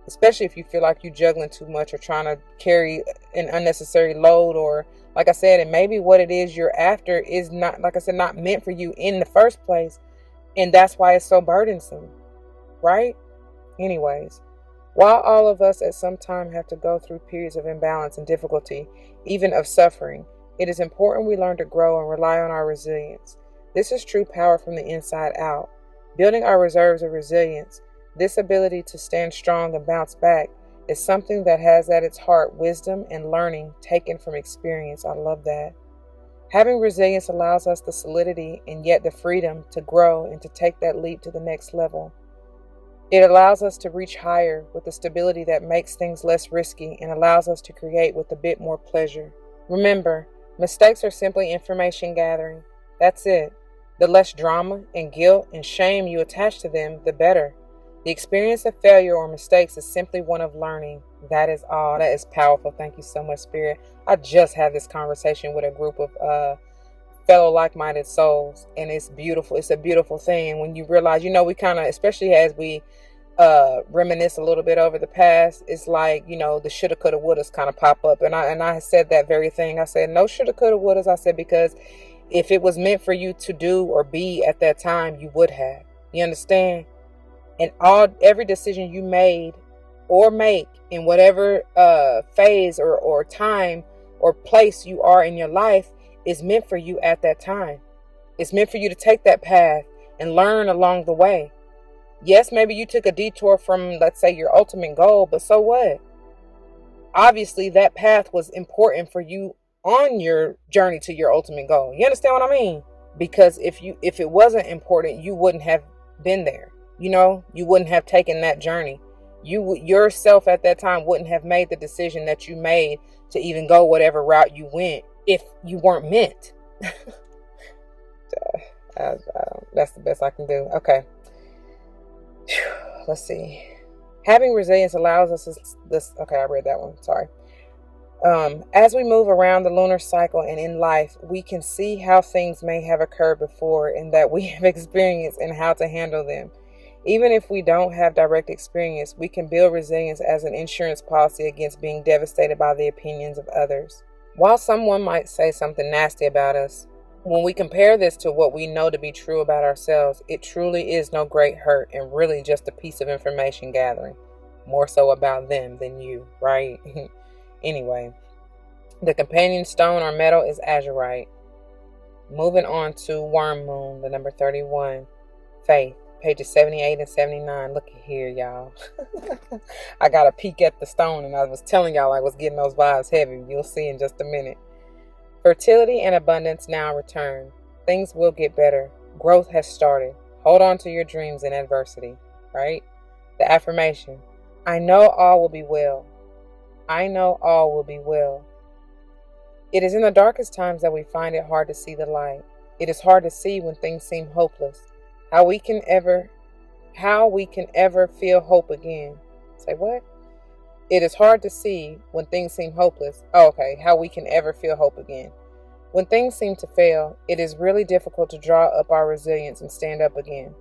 Especially if you feel like you're juggling too much or trying to carry an unnecessary load, or like I said, and maybe what it is you're after is not, like I said, not meant for you in the first place. And that's why it's so burdensome, right? Anyways, while all of us at some time have to go through periods of imbalance and difficulty, even of suffering, it is important we learn to grow and rely on our resilience. This is true power from the inside out. Building our reserves of resilience, this ability to stand strong and bounce back, It's something that has at its heart wisdom and learning taken from experience. I love that. Having resilience allows us the solidity and yet the freedom to grow and to take that leap to the next level. It allows us to reach higher with the stability that makes things less risky and allows us to create with a bit more pleasure. Remember, mistakes are simply information gathering. That's it. The less drama and guilt and shame you attach to them, the better. The experience of failure or mistakes is simply one of learning. That is all. That is powerful. Thank you so much, Spirit. I just had this conversation with a group of fellow like-minded souls, and it's beautiful. It's a beautiful thing when you realize, we kind of, especially as we reminisce a little bit over the past, it's like, the shoulda, coulda, wouldas kind of pop up. And I said that very thing. I said, no shoulda, coulda, wouldas. I said, because if it was meant for you to do or be at that time, you would have. You understand? And every decision you made or make in whatever phase or time or place you are in your life is meant for you at that time. It's meant for you to take that path and learn along the way. Yes, maybe you took a detour from, let's say, your ultimate goal, but so what? Obviously, that path was important for you on your journey to your ultimate goal. You understand what I mean? Because if it wasn't important, you wouldn't have been there. You wouldn't have taken that journey. You yourself at that time wouldn't have made the decision that you made to even go whatever route you went if you weren't meant. That's the best I can do. Okay. Let's see. Having resilience allows us this. Okay, I read that one. Sorry. As we move around the lunar cycle and in life, we can see how things may have occurred before and that we have experienced and how to handle them. Even if we don't have direct experience, we can build resilience as an insurance policy against being devastated by the opinions of others. While someone might say something nasty about us, when we compare this to what we know to be true about ourselves, it truly is no great hurt and really just a piece of information gathering. More so about them than you, right? Anyway, the companion stone or metal is azurite. Moving on to Worm Moon, the number 31, faith, pages 78 and 79. Look at here, y'all. I got a peek at the stone, and I was telling y'all I was getting those vibes heavy. You'll see in just a minute. Fertility and abundance now return. Things will get better. Growth has started. Hold on to your dreams in adversity, right? The affirmation, I know all will be well. I know all will be well. It is in the darkest times that we find it hard to see the light. It is hard to see when things seem hopeless. How we can ever feel hope again. Say what? It is hard to see when things seem hopeless. Oh, okay. How we can ever feel hope again. When things seem to fail, it is really difficult to draw up our resilience and stand up again.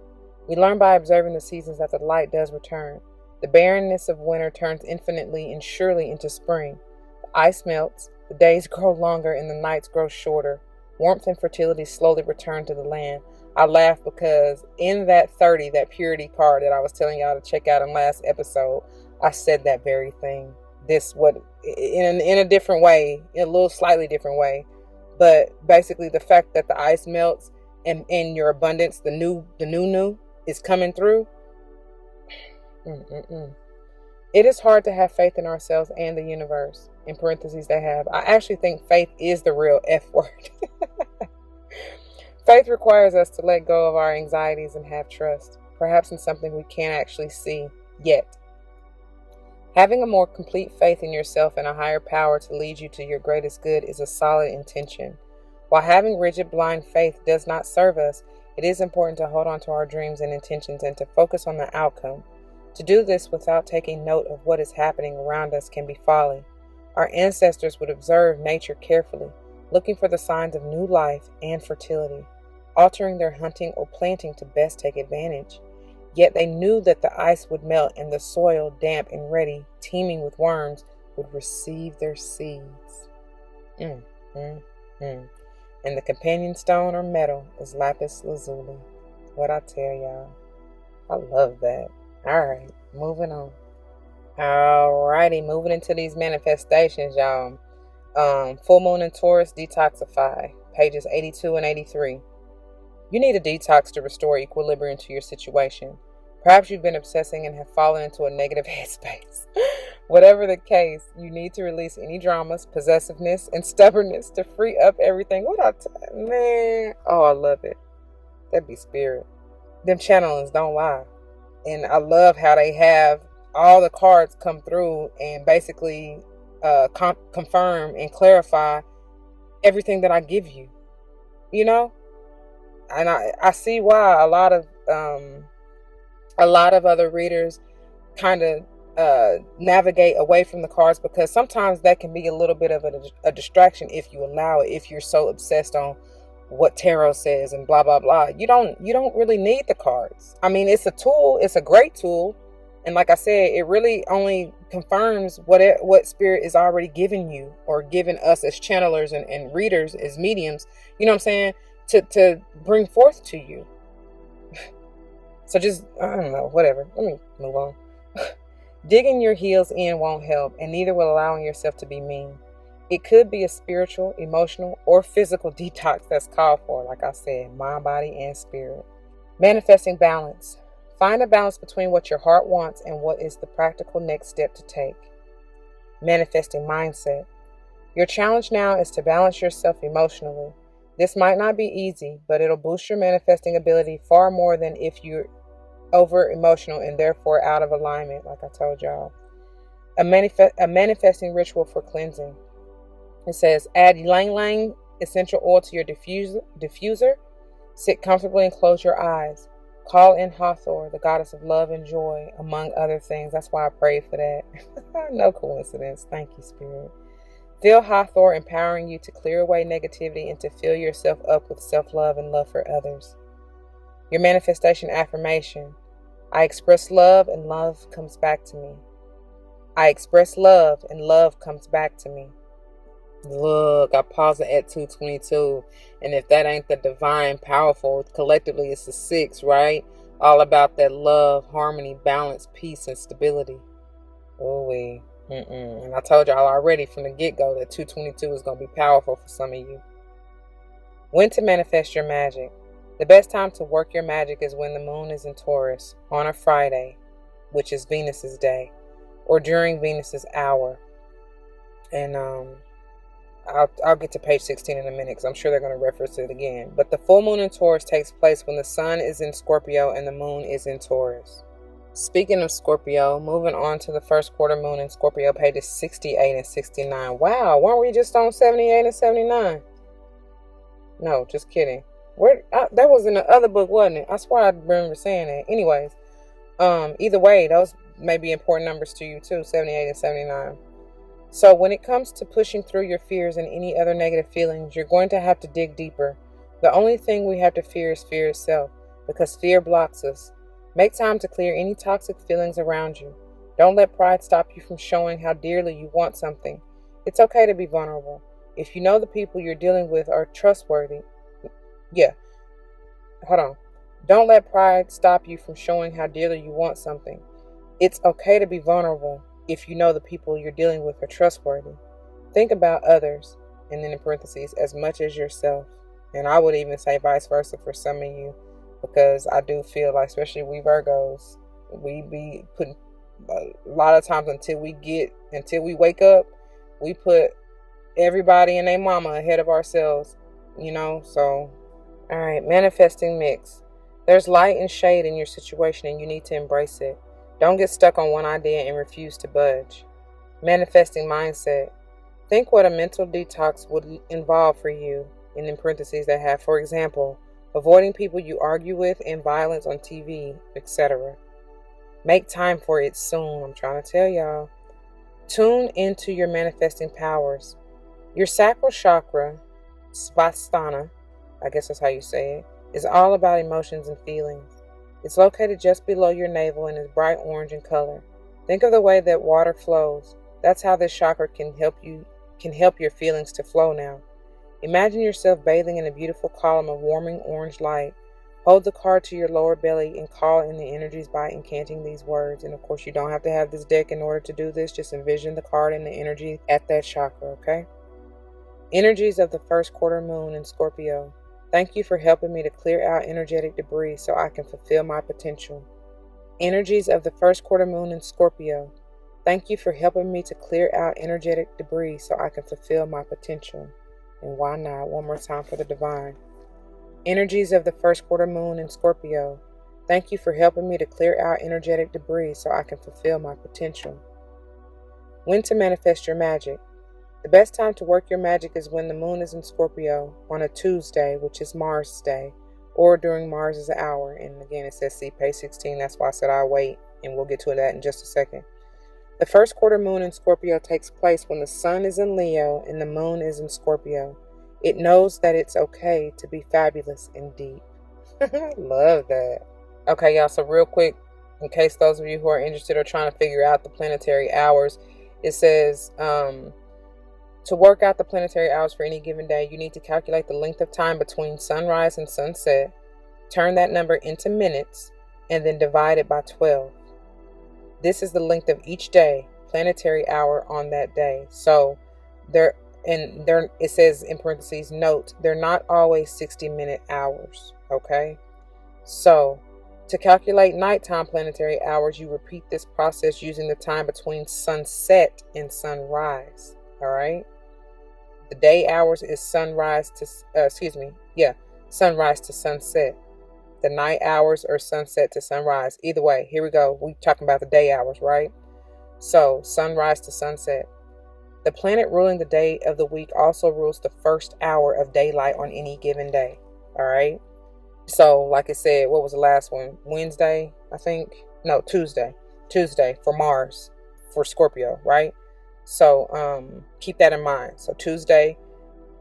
We learn by observing the seasons that the light does return. The barrenness of winter turns infinitely and surely into spring. The ice melts, the days grow longer, and the nights grow shorter. Warmth and fertility slowly return to the land. I laugh because in that 30, that purity card that I was telling y'all to check out in last episode, I said that very thing. In a different way, in a little slightly different way. But basically the fact that the ice melts and in your abundance, the new is coming through. It is hard to have faith in ourselves and the universe. In parentheses they have. I actually think faith is the real F word. Faith requires us to let go of our anxieties and have trust, perhaps in something we can't actually see yet. Having a more complete faith in yourself and a higher power to lead you to your greatest good is a solid intention. While having rigid, blind faith does not serve us, it is important to hold on to our dreams and intentions and to focus on the outcome. To do this without taking note of what is happening around us can be folly. Our ancestors would observe nature carefully, looking for the signs of new life and fertility, altering their hunting or planting to best take advantage. Yet they knew that the ice would melt and the soil, damp and ready, teeming with worms, would receive their seeds. And the companion stone or metal is lapis lazuli. What I tell y'all. I love that. Alright, moving on. Alrighty, moving into these manifestations, y'all. Full moon in Taurus, detoxify. Pages 82 and 83. You need a detox to restore equilibrium to your situation. Perhaps you've been obsessing and have fallen into a negative headspace. Whatever the case, you need to release any dramas, possessiveness, and stubbornness to free up everything. Man, oh, I love it. That'd be spirit. Them channelings don't lie. And I love how they have all the cards come through and basically confirm and clarify everything that I give you, you know? And I see why a lot of other readers kind of navigate away from the cards, because sometimes that can be a little bit of a distraction if you allow it, if you're so obsessed on what tarot says and blah blah blah. You don't really need the cards. I mean, it's a tool, it's a great tool, and like I said, it really only confirms what spirit is already giving you, or giving us as channelers and readers, as mediums, you know what I'm saying, to bring forth to you. So just, I don't know, whatever. Let me move on. Digging your heels in won't help, and neither will allowing yourself to be mean. It could be a spiritual, emotional, or physical detox that's called for, like I said, mind, body, and spirit. Manifesting balance. Find a balance between what your heart wants and what is the practical next step to take. Manifesting mindset. Your challenge now is to balance yourself emotionally. This might not be easy, but it'll boost your manifesting ability far more than if you're over emotional and therefore out of alignment, like I told y'all. A manifesting ritual for cleansing. It says, add ylang ylang essential oil to your diffuser. Sit comfortably and close your eyes. Call in Hathor, the goddess of love and joy, among other things. That's why I prayed for that. No coincidence. Thank you, Spirit. Feel Hathor empowering you to clear away negativity and to fill yourself up with self-love and love for others. Your manifestation affirmation. I express love and love comes back to me. I express love and love comes back to me. Look, I paused it at 222. And if that ain't the divine, powerful, collectively it's the 6, right? All about that love, harmony, balance, peace, and stability. Ooh-wee. And I told y'all already from the get-go that 222 is going to be powerful for some of you. When to manifest your magic. The best time to work your magic is when the moon is in Taurus on a Friday, which is Venus's day, or during Venus's hour. And I'll get to page 16 in a minute, because I'm sure they're going to reference it again. But the full moon in Taurus takes place when the sun is in Scorpio and the moon is in Taurus. Speaking of Scorpio, moving on to the first quarter moon in Scorpio, pages 68 and 69. Wow, weren't we just on 78 and 79? No, just kidding. That was in the other book, wasn't it? I swear I remember saying that. Anyways, either way, those may be important numbers to you too, 78 and 79. So when it comes to pushing through your fears and any other negative feelings, you're going to have to dig deeper. The only thing we have to fear is fear itself, because fear blocks us. Make time to clear any toxic feelings around you. Don't let pride stop you from showing how dearly you want something. It's okay to be vulnerable. If you know the people you're dealing with are trustworthy. Don't let pride stop you from showing how dearly you want something. It's okay to be vulnerable if you know the people you're dealing with are trustworthy. Think about others, and then in parentheses, as much as yourself. And I would even say vice versa for some of you, because I do feel like, especially we Virgos, we be putting a lot of times until we wake up, we put everybody and their mama ahead of ourselves, so all right. Manifesting mix. There's light and shade in your situation, and you need to embrace it. Don't get stuck on one idea and refuse to budge. Manifesting mindset. Think what a mental detox would involve for you, and in parentheses they have, for example, avoiding people you argue with and violence on TV, etc. Make time for it soon. I'm trying to tell y'all. Tune into your manifesting powers. Your sacral chakra, Svasthana, I guess that's how you say it, is all about emotions and feelings. It's located just below your navel and is bright orange in color. Think of the way that water flows. That's how this chakra can help your feelings to flow now. Imagine yourself bathing in a beautiful column of warming orange light. Hold the card to your lower belly and call in the energies by incanting these words. And of course, you don't have to have this deck in order to do this. Just envision the card and the energy at that chakra, okay? Energies of the first quarter moon in Scorpio. Thank you for helping me to clear out energetic debris so I can fulfill my potential. Energies of the first quarter moon in Scorpio. Thank you for helping me to clear out energetic debris so I can fulfill my potential. And why not? One more time for the divine. Energies of the first quarter moon in Scorpio. Thank you for helping me to clear out energetic debris so I can fulfill my potential. When to manifest your magic. The best time to work your magic is when the moon is in Scorpio on a Tuesday, which is Mars' day, or during Mars' hour. And again, it says see page 16. That's why I said I'll wait, and we'll get to that in just a second. The first quarter moon in Scorpio takes place when the sun is in Leo and the moon is in Scorpio. It knows that it's okay to be fabulous and deep. Love that. Okay, y'all, so real quick, in case those of you who are interested or trying to figure out the planetary hours, it says to work out the planetary hours for any given day, you need to calculate the length of time between sunrise and sunset, turn that number into minutes, and then divide it by 12. This is the length of each day, planetary hour on that day. So it says in parentheses, note, they're not always 60-minute hours, okay? So to calculate nighttime planetary hours, you repeat this process using the time between sunset and sunrise, all right? The day hours is sunrise to sunset. The night hours are sunset to sunrise. Either way, here we go. We're talking about the day hours, right? So sunrise to sunset. The planet ruling the day of the week also rules the first hour of daylight on any given day. All right. So like I said, what was the last one? Wednesday, I think. No, Tuesday. Tuesday for Mars, for Scorpio, right? So keep that in mind. So Tuesday,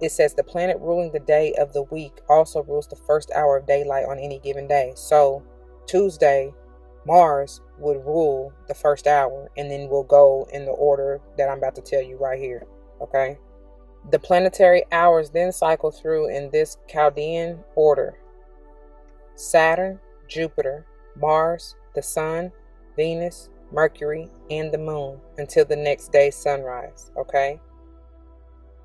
it says the planet ruling the day of the week also rules the first hour of daylight on any given day. So Tuesday, Mars would rule the first hour, and then we'll go in the order that I'm about to tell you right here. Okay. The planetary hours then cycle through in this Chaldean order: Saturn, Jupiter, Mars, the Sun, Venus, Mercury, and the Moon until the next day's sunrise. Okay.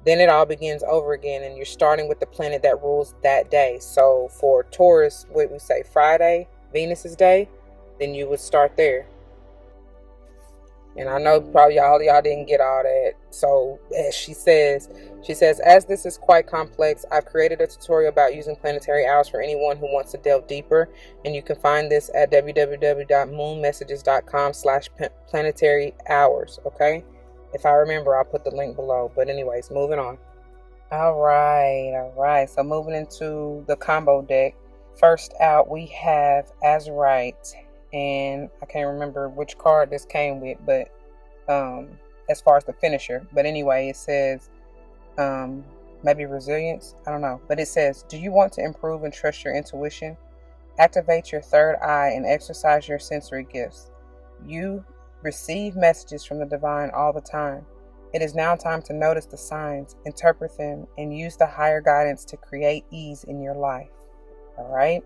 Then it all begins over again, and you're starting with the planet that rules that day. So for Taurus, what we say, Friday, Venus's day, then you would start there. And I know probably all of y'all didn't get all that. So as she says, as this is quite complex, I've created a tutorial about using planetary hours for anyone who wants to delve deeper. And you can find this at www.moonmessages.com/planetary hours. Okay. If I remember, I'll put the link below. But anyways, moving on. All right. So moving into the combo deck. First out, we have Azurite. And I can't remember which card this came with, but as far as the finisher. But anyway, it says maybe resilience. I don't know. But it says, do you want to improve and trust your intuition? Activate your third eye and exercise your sensory gifts. You receive messages from the divine all the time. It is now time to notice the signs, interpret them, and use the higher guidance to create ease in your life. All right.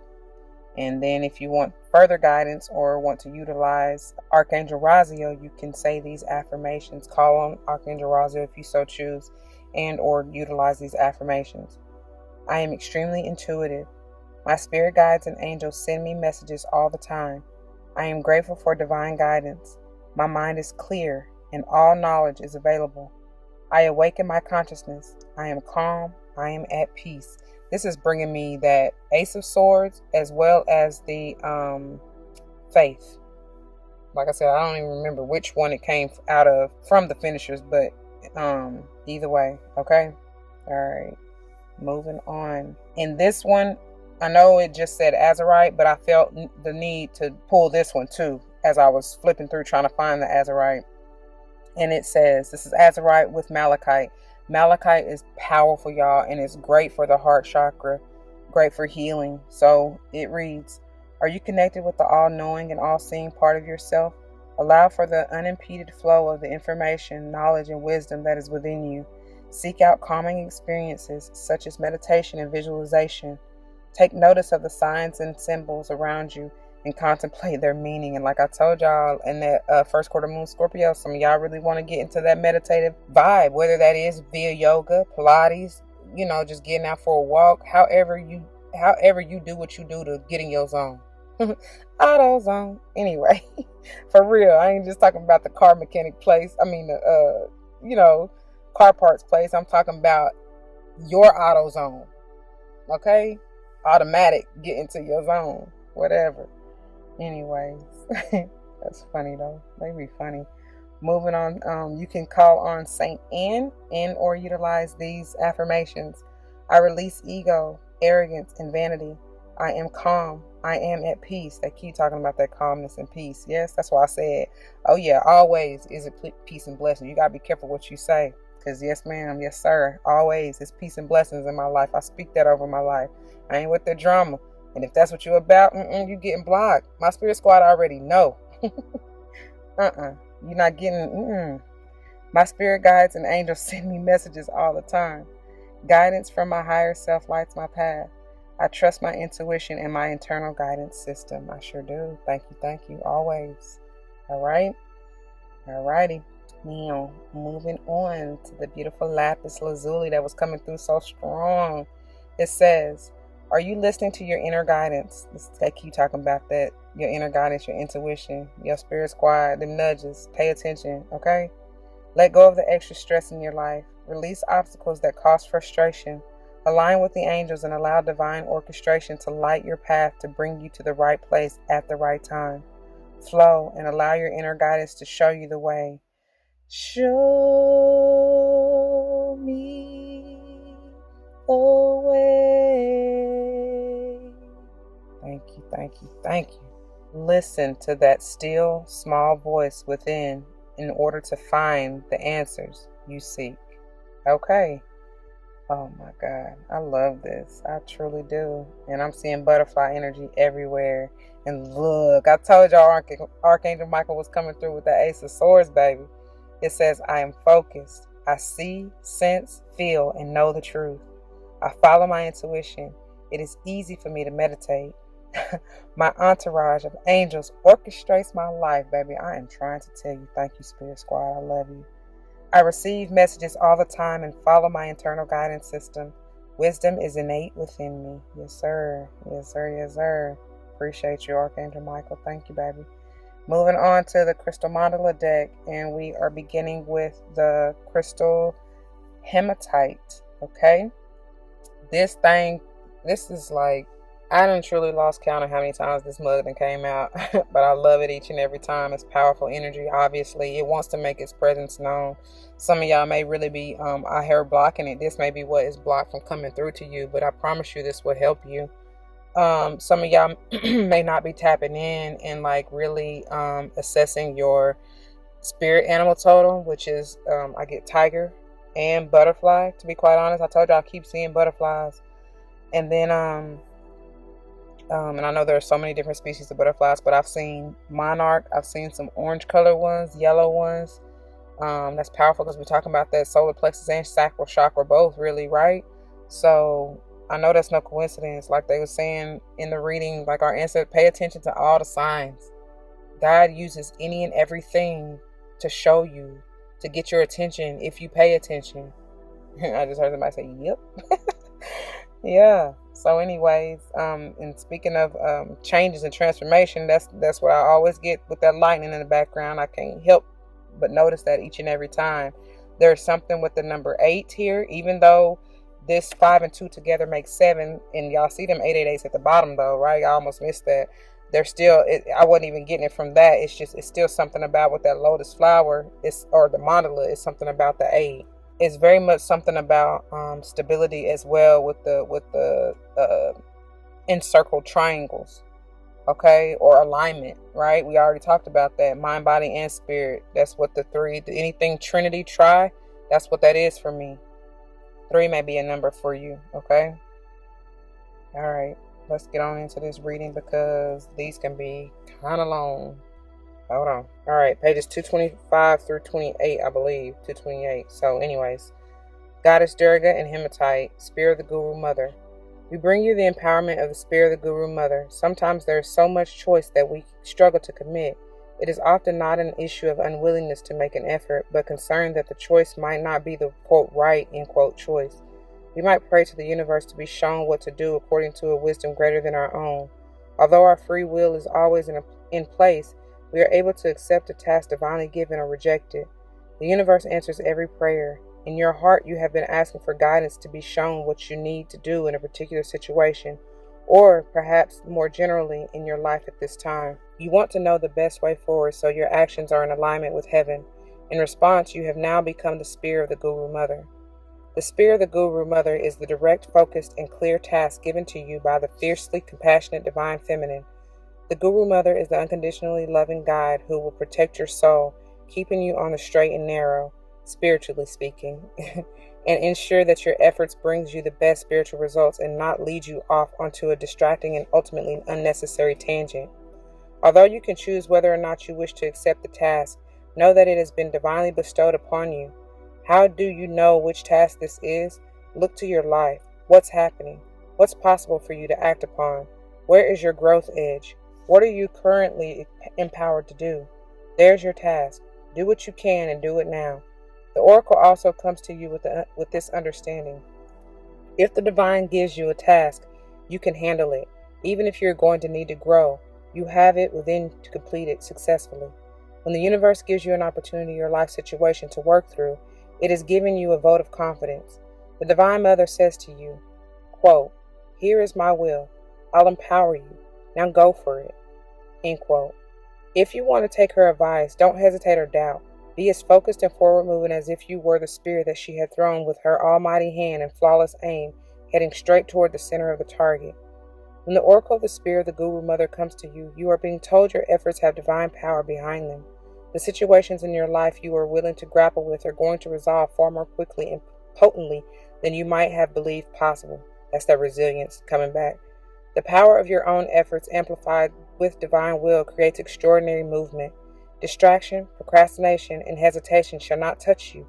And then if you want further guidance or want to utilize Archangel Raziel, you can say these affirmations. Call on Archangel Raziel if you so choose, and or utilize these affirmations. I am extremely intuitive. My spirit guides and angels send me messages all the time. I am grateful for divine guidance. My mind is clear and all knowledge is available. I awaken my consciousness. I am calm. I am at peace. This is bringing me that Ace of Swords as well as the Faith. Like I said, I don't even remember which one it came out of from the finishers, but either way, okay? All right, moving on. In this one, I know it just said Azurite, but I felt the need to pull this one too as I was flipping through trying to find the Azurite. And it says, this is Azurite with Malachite. Malachite is powerful, y'all, and it's great for the heart chakra, great for healing. So it reads, are you connected with the all-knowing and all-seeing part of yourself? Allow for the unimpeded flow of the information, knowledge, and wisdom that is within you. Seek out calming experiences such as meditation and visualization. Take notice of the signs and symbols around you and contemplate their meaning. And like I told y'all in that first quarter moon Scorpio, some of y'all really want to get into that meditative vibe, whether that is via yoga, Pilates, just getting out for a walk, however you do what you do to get in your zone. AutoZone. Anyway, for real, I ain't just talking about the car mechanic place. I mean, the car parts place. I'm talking about your AutoZone. Okay, automatic, get into your zone, whatever. Anyways, that's funny though. They be funny. Moving on, you can call on Saint Anne and or utilize these affirmations. I release ego, arrogance, and vanity. I am calm. I am at peace. They keep talking about that calmness and peace. Yes, that's why I said, oh yeah, always is it peace and blessing. You gotta be careful what you say. Because yes, ma'am, yes, sir, always is peace and blessings in my life. I speak that over my life. I ain't with the drama. And if that's what you're about, you getting blocked. My spirit squad already know. You're not getting, My spirit guides and angels send me messages all the time. Guidance from my higher self lights my path. I trust my intuition and my internal guidance system. I sure do. Thank you, always. All right? All righty. Now, moving on to the beautiful lapis lazuli that was coming through so strong. It says, are you listening to your inner guidance? They keep talking about that. Your inner guidance, your intuition, your spirit squad, them nudges. Pay attention, okay? Let go of the extra stress in your life. Release obstacles that cause frustration. Align with the angels and allow divine orchestration to light your path to bring you to the right place at the right time. Flow and allow your inner guidance to show you the way. Show me the way. Thank you. Listen to that still, small voice within in order to find the answers you seek. Okay. Oh my God. I love this. I truly do. And I'm seeing butterfly energy everywhere. And look, I told y'all Archangel Michael was coming through with the Ace of Swords, baby. It says, I am focused. I see, sense, feel, and know the truth. I follow my intuition. It is easy for me to meditate. My entourage of angels orchestrates my life, baby. I am trying to tell you, thank you, Spirit Squad. I love you. I receive messages all the time and follow my internal guidance system. Wisdom is innate within me. Yes, sir. Yes, sir. Yes, sir. Appreciate you, Archangel Michael. Thank you, baby. Moving on to the Crystal Mandala deck, and we are beginning with the Crystal Hematite. Okay? This is like, I done truly lost count of how many times this mug done came out, but I love it each and every time. It's powerful energy, obviously. It wants to make its presence known. Some of y'all may really be out here blocking it. This may be what is blocked from coming through to you, but I promise you this will help you. Some of y'all may not be tapping in and like really assessing your spirit animal totem, which is I get tiger and butterfly, to be quite honest. I told y'all I keep seeing butterflies. And then and I know there are so many different species of butterflies, but I've seen monarch, I've seen some orange color ones, yellow ones. That's powerful because we're talking about that solar plexus and sacral chakra both, really, right? So I know that's no coincidence. Like they were saying in the reading, like our ancestors, pay attention to all the signs. God uses any and everything to show you, to get your attention if you pay attention. I just heard somebody say, yep. Yeah. So anyways, and speaking of changes and transformation, that's what I always get with that lightning in the background. I can't help but notice that each and every time. There's something with the number 8 here, even though this 5 and 2 together makes 7, and y'all see them 888s at the bottom though, right? I almost missed that. There's still, I wasn't even getting it from that. It's still something about with that lotus flower, or the mandala, is something about the 8. It's very much something about stability as well with the encircled triangles, okay, or alignment, right? We already talked about that, mind, body, and spirit. That's what the 3, anything Trinity, tri, that's what that is for me. 3 may be a number for you, okay? All right, let's get on into this reading because these can be kind of long. Hold on. All right, pages 225 through 28, I believe. 228. So anyways, Goddess Durga and Hematite, Spirit of the Guru Mother. We bring you the empowerment of the Spirit of the Guru Mother. Sometimes there is so much choice that we struggle to commit. It is often not an issue of unwillingness to make an effort, but concern that the choice might not be the, quote, right, end quote, choice. We might pray to the universe to be shown what to do according to a wisdom greater than our own. Although our free will is always in place, we are able to accept a task divinely given or reject it. The universe answers every prayer. In your heart, you have been asking for guidance to be shown what you need to do in a particular situation, or perhaps more generally in your life at this time. You want to know the best way forward so your actions are in alignment with heaven. In response, you have now become the Spear of the Guru Mother. The Spear of the Guru Mother is the direct, focused, and clear task given to you by the fiercely compassionate Divine Feminine. The Guru Mother is the unconditionally loving guide who will protect your soul, keeping you on the straight and narrow, spiritually speaking, and ensure that your efforts brings you the best spiritual results and not lead you off onto a distracting and ultimately unnecessary tangent. Although you can choose whether or not you wish to accept the task, know that it has been divinely bestowed upon you. How do you know which task this is? Look to your life. What's happening? What's possible for you to act upon? Where is your growth edge? What are you currently empowered to do? There's your task. Do what you can and do it now. The Oracle also comes to you with this understanding. If the Divine gives you a task, you can handle it. Even if you're going to need to grow, you have it within to complete it successfully. When the universe gives you an opportunity or life situation to work through, it is giving you a vote of confidence. The Divine Mother says to you, quote, "Here is my will. I'll empower you. Now go for it." End quote. If you want to take her advice, don't hesitate or doubt. Be as focused and forward moving as if you were the spear that she had thrown with her almighty hand and flawless aim, heading straight toward the center of the target. When the Oracle of the Spear of the Guru Mother comes to you, you are being told your efforts have divine power behind them. The situations in your life you are willing to grapple with are going to resolve far more quickly and potently than you might have believed possible. That's that resilience coming back. The power of your own efforts amplified with divine will creates extraordinary movement. Distraction, procrastination, and hesitation shall not touch you.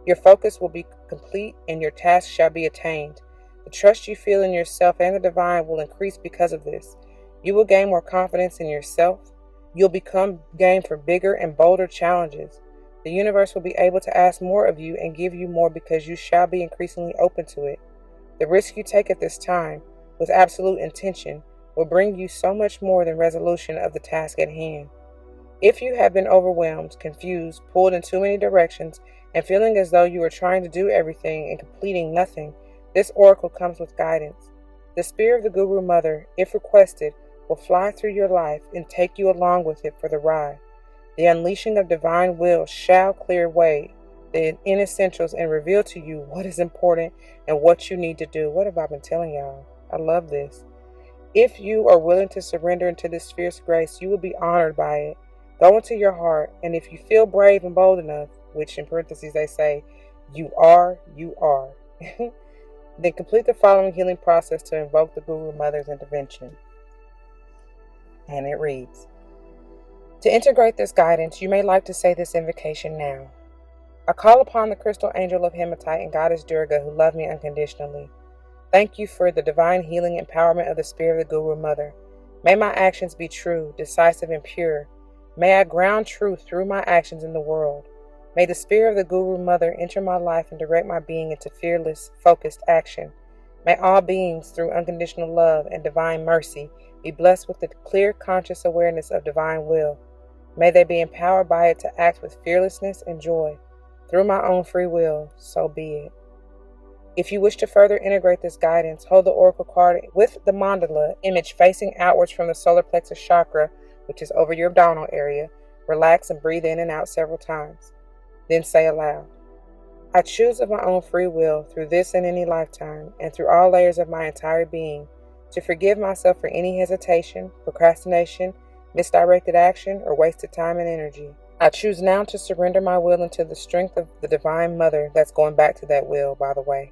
Your focus will be complete and your task shall be attained. The trust you feel in yourself and the divine will increase because of this. You will gain more confidence in yourself. You'll become game for bigger and bolder challenges. The universe will be able to ask more of you and give you more because you shall be increasingly open to it. The risk you take at this time, with absolute intention, will bring you so much more than resolution of the task at hand. If you have been overwhelmed, confused, pulled in too many directions, and feeling as though you are trying to do everything and completing nothing, this oracle comes with guidance. The Spear of the Guru Mother, if requested, will fly through your life and take you along with it for the ride. The unleashing of divine will shall clear away the inessentials and reveal to you what is important and what you need to do. What have I been telling y'all? I love this. If you are willing to surrender into this fierce grace, you will be honored by it. Go into your heart, and if you feel brave and bold enough, which in parentheses they say, you are, then complete the following healing process to invoke the Guru Mother's intervention. And it reads, to integrate this guidance, you may like to say this invocation now. I call upon the crystal angel of Hematite and Goddess Durga who love me unconditionally. Thank you for the divine healing empowerment of the Spear of the Guru Mother. May my actions be true, decisive, and pure. May I ground truth through my actions in the world. May the Spear of the Guru Mother enter my life and direct my being into fearless, focused action. May all beings, through unconditional love and divine mercy, be blessed with the clear, conscious awareness of divine will. May they be empowered by it to act with fearlessness and joy. Through my own free will, so be it. If you wish to further integrate this guidance, hold the oracle card with the mandala image facing outwards from the solar plexus chakra, which is over your abdominal area. Relax and breathe in and out several times. Then say aloud, I choose of my own free will, through this and any lifetime, and through all layers of my entire being, to forgive myself for any hesitation, procrastination, misdirected action, or wasted time and energy. I choose now to surrender my will into the strength of the Divine Mother. That's going back to that will, by the way.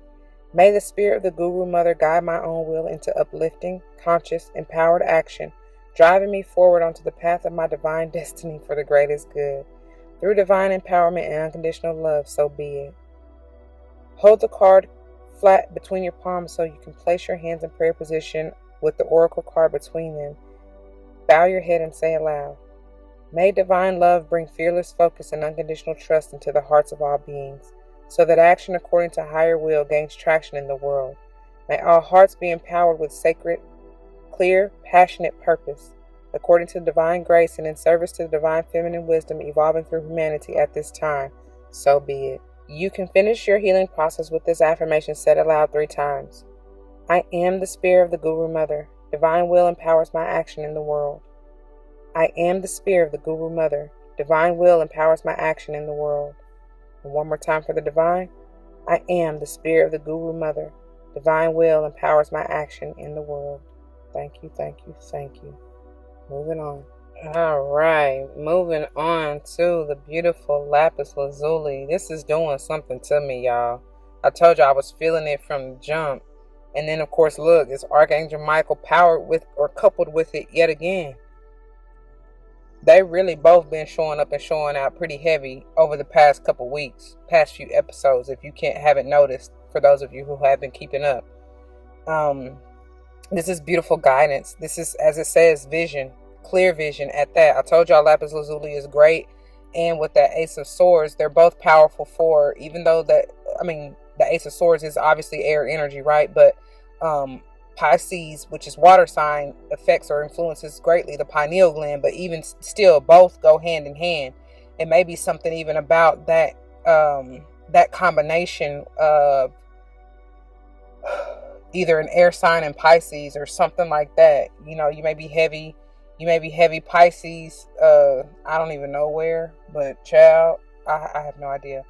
May the Spirit of the Guru Mother guide my own will into uplifting, conscious, empowered action, driving me forward onto the path of my divine destiny for the greatest good. Through divine empowerment and unconditional love, so be it. Hold the card flat between your palms so you can place your hands in prayer position with the oracle card between them. Bow your head and say aloud, may divine love bring fearless focus and unconditional trust into the hearts of all beings, so that action according to higher will gains traction in the world. May all hearts be empowered with sacred clear, passionate purpose, according to divine grace and in service to the divine feminine wisdom evolving through humanity at this time. So be it. You can finish your healing process with this affirmation said aloud 3 times. I am the spirit of the Guru Mother. Divine will empowers my action in the world. I am the spirit of the Guru Mother. Divine will empowers my action in the world. And one more time for the divine. I am the spirit of the Guru Mother. Divine will empowers my action in the world. Thank you, thank you, thank you. Moving on. All right, moving on to the beautiful lapis lazuli. This is doing something to me, y'all. I told you I was feeling it from the jump. And then, of course, look, it's Archangel Michael powered with or coupled with it yet again. They really both been showing up and showing out pretty heavy over the past couple weeks, past few episodes, if you haven't noticed, for those of you who have been keeping up. This is beautiful guidance. This is, as it says, vision, clear vision at that. I told y'all lapis lazuli is great. And with that Ace of Swords, they're both powerful for, even though the Ace of Swords is obviously air energy, right? But Pisces, which is water sign, affects or influences greatly the pineal gland, but even still, both go hand in hand. It may be something even about that that combination of either an air sign and Pisces or something like that. You know, you may be heavy Pisces. I don't even know where, but child, I have no idea.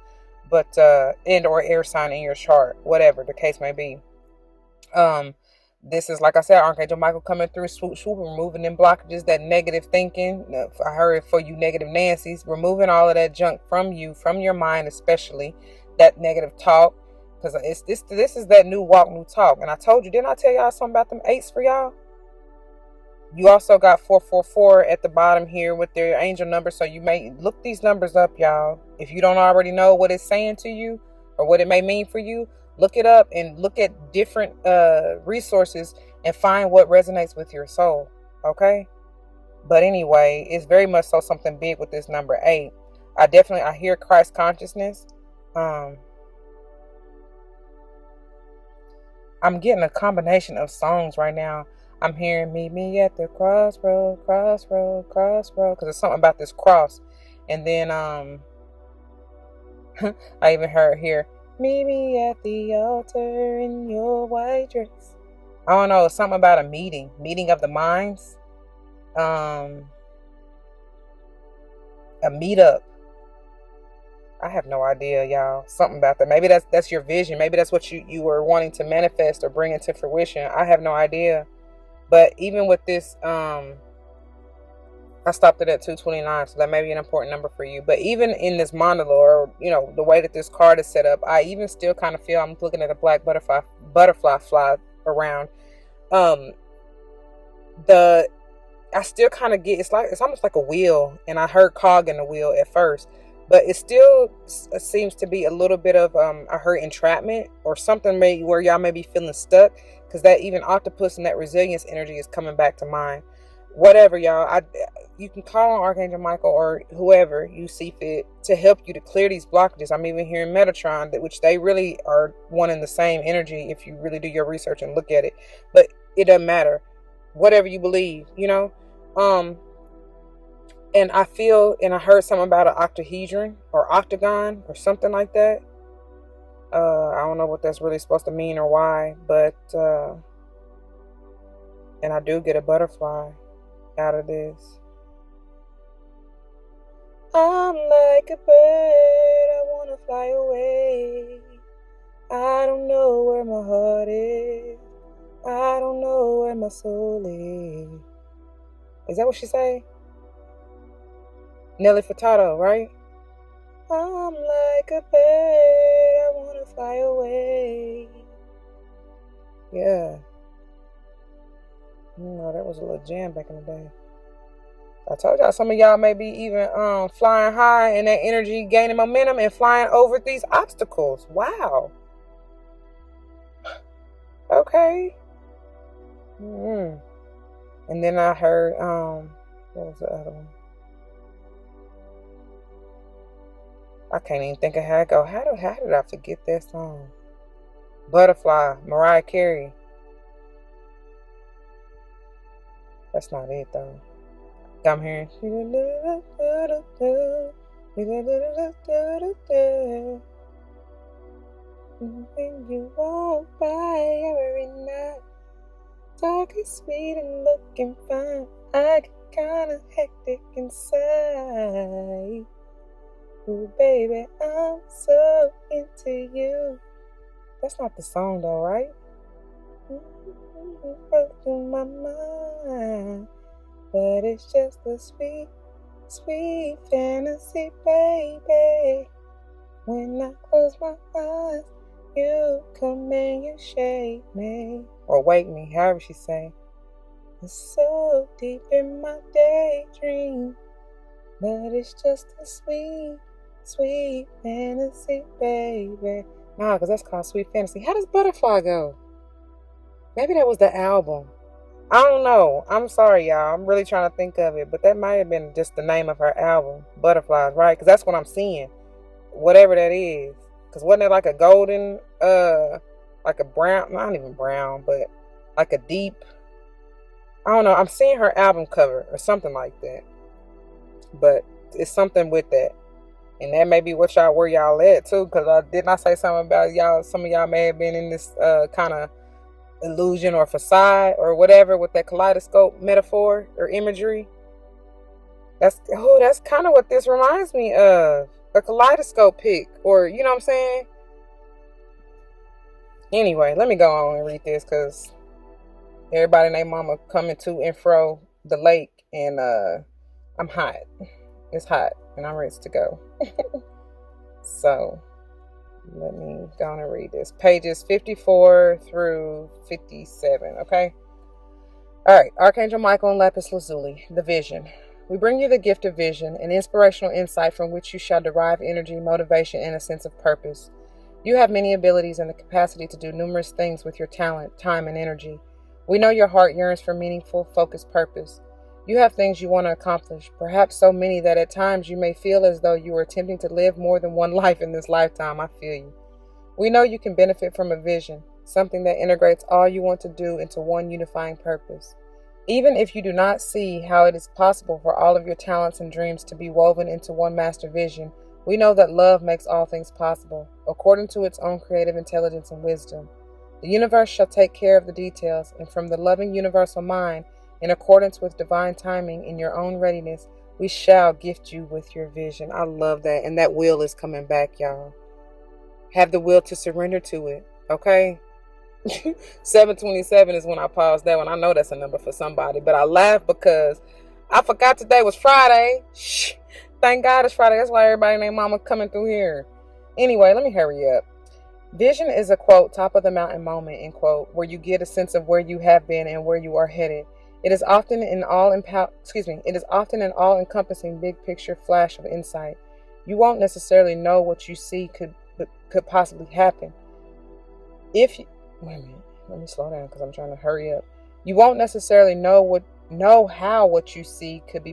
But and or air sign in your chart, whatever the case may be. This is, like I said, Archangel Michael coming through, swoop, removing them blockages, that negative thinking. I heard it for you negative Nancy's, removing all of that junk from you, from your mind, especially that negative talk, because this is that new walk, new talk. And I told you, didn't I tell y'all something about them 8s for y'all? You also got 444 at the bottom here with their angel number, so you may look these numbers up, y'all. If you don't already know what it's saying to you or what it may mean for you, look it up and look at different resources and find what resonates with your soul, okay? But anyway, it's very much so something big with this number 8. I hear Christ consciousness. I'm getting a combination of songs right now. I'm hearing meet me at the crossroad, because it's something about this cross. And then I even heard here, meet me at the altar in your white dress. I don't know, it's something about a meeting of the minds. A meetup. I have no idea, y'all. Something about that. Maybe that's your vision. Maybe that's what you were wanting to manifest or bring into fruition. I have no idea. But even with this, I stopped it at 229, so that may be an important number for you. But even in this mandala, or the way that this card is set up, I even still kind of feel I'm looking at a black butterfly fly around. I still kind of get it's almost like a wheel, and I heard cog in the wheel at first, but it still seems to be a little bit of I heard entrapment or something where y'all may be feeling stuck, because that even octopus and that resilience energy is coming back to mind. Whatever, y'all, you can call on Archangel Michael or whoever you see fit to help you to clear these blockages. I'm even hearing Metatron, which they really are one and the same energy if you really do your research and look at it. But it doesn't matter. Whatever you believe, and I feel, and I heard something about an octahedron or octagon or something like that. I don't know what that's really supposed to mean or why, but and I do get a butterfly out of this. I'm like a bird, I wanna fly away. I don't know where my heart is. I don't know where my soul is. Is that what she say? Nelly Furtado, right? I'm like a bird, I wanna fly away. Yeah. That was a little jam back in the day. I told y'all some of y'all may be even flying high in that energy, gaining momentum and flying over these obstacles. Wow. Okay. And then I heard what was the other one? I can't even think of how it go. How did I forget that song? Butterfly, Mariah Carey. That's not it though. I'm hearing. When you walk by every night, talking sweet and looking fine, I get kinda hectic inside. Ooh, baby, I'm so into you. That's not the song though, right? Through my mind, but it's just a sweet, sweet fantasy, baby. When I close my eyes, you come and you shake me, or wake me, however she say. It's so deep in my daydream, but it's just a sweet, sweet fantasy, baby. Nah, because that's called Sweet Fantasy. How does Butterfly go? Maybe that was the album. I don't know. I'm sorry, y'all. I'm really trying to think of it, but that might have been just the name of her album, Butterflies, right? Because that's what I'm seeing. Whatever that is. Because wasn't it like a golden, like a brown, not even brown, but like a deep, I don't know. I'm seeing her album cover or something like that. But it's something with that. And that may be what y'all, where y'all at too. Because I did not say something about y'all. Some of y'all may have been in this kind of illusion or facade or whatever with that kaleidoscope metaphor or imagery. That's kind of what this reminds me of. A kaleidoscope pic, or you know what I'm saying? Anyway, let me go on and read this because everybody and their mama coming to and fro the lake, and I'm hot. It's hot and I'm ready to go. So let me go on and read this. Pages 54 through 57, okay? All right, Archangel Michael and Lapis Lazuli, the vision. We bring you the gift of vision, an inspirational insight from which you shall derive energy, motivation, and a sense of purpose. You have many abilities and the capacity to do numerous things with your talent, time, and energy. We know your heart yearns for meaningful, focused purpose. You have things you want to accomplish, perhaps so many that at times you may feel as though you are attempting to live more than one life in this lifetime. I feel you. We know you can benefit from a vision, something that integrates all you want to do into one unifying purpose. Even if you do not see how it is possible for all of your talents and dreams to be woven into one master vision, we know that love makes all things possible, according to its own creative intelligence and wisdom. The universe shall take care of the details, and from the loving universal mind, in accordance with divine timing in your own readiness, we shall gift you with your vision. I love that, and that will is coming back, y'all. Have the will to surrender to it, okay? 727 is when I paused that one. I know that's a number for somebody, but I laugh because I forgot today was Friday. Shh. Thank God it's Friday. That's why everybody and their mama coming through here. Anyway, let me hurry up. Vision is a, quote, top of the mountain moment, end quote, where you get a sense of where you have been and where you are headed. It is often an all-encompassing big picture flash of insight. You won't necessarily know what you see could possibly happen. Wait a minute, let me slow down because I'm trying to hurry up. You won't necessarily know how what you see could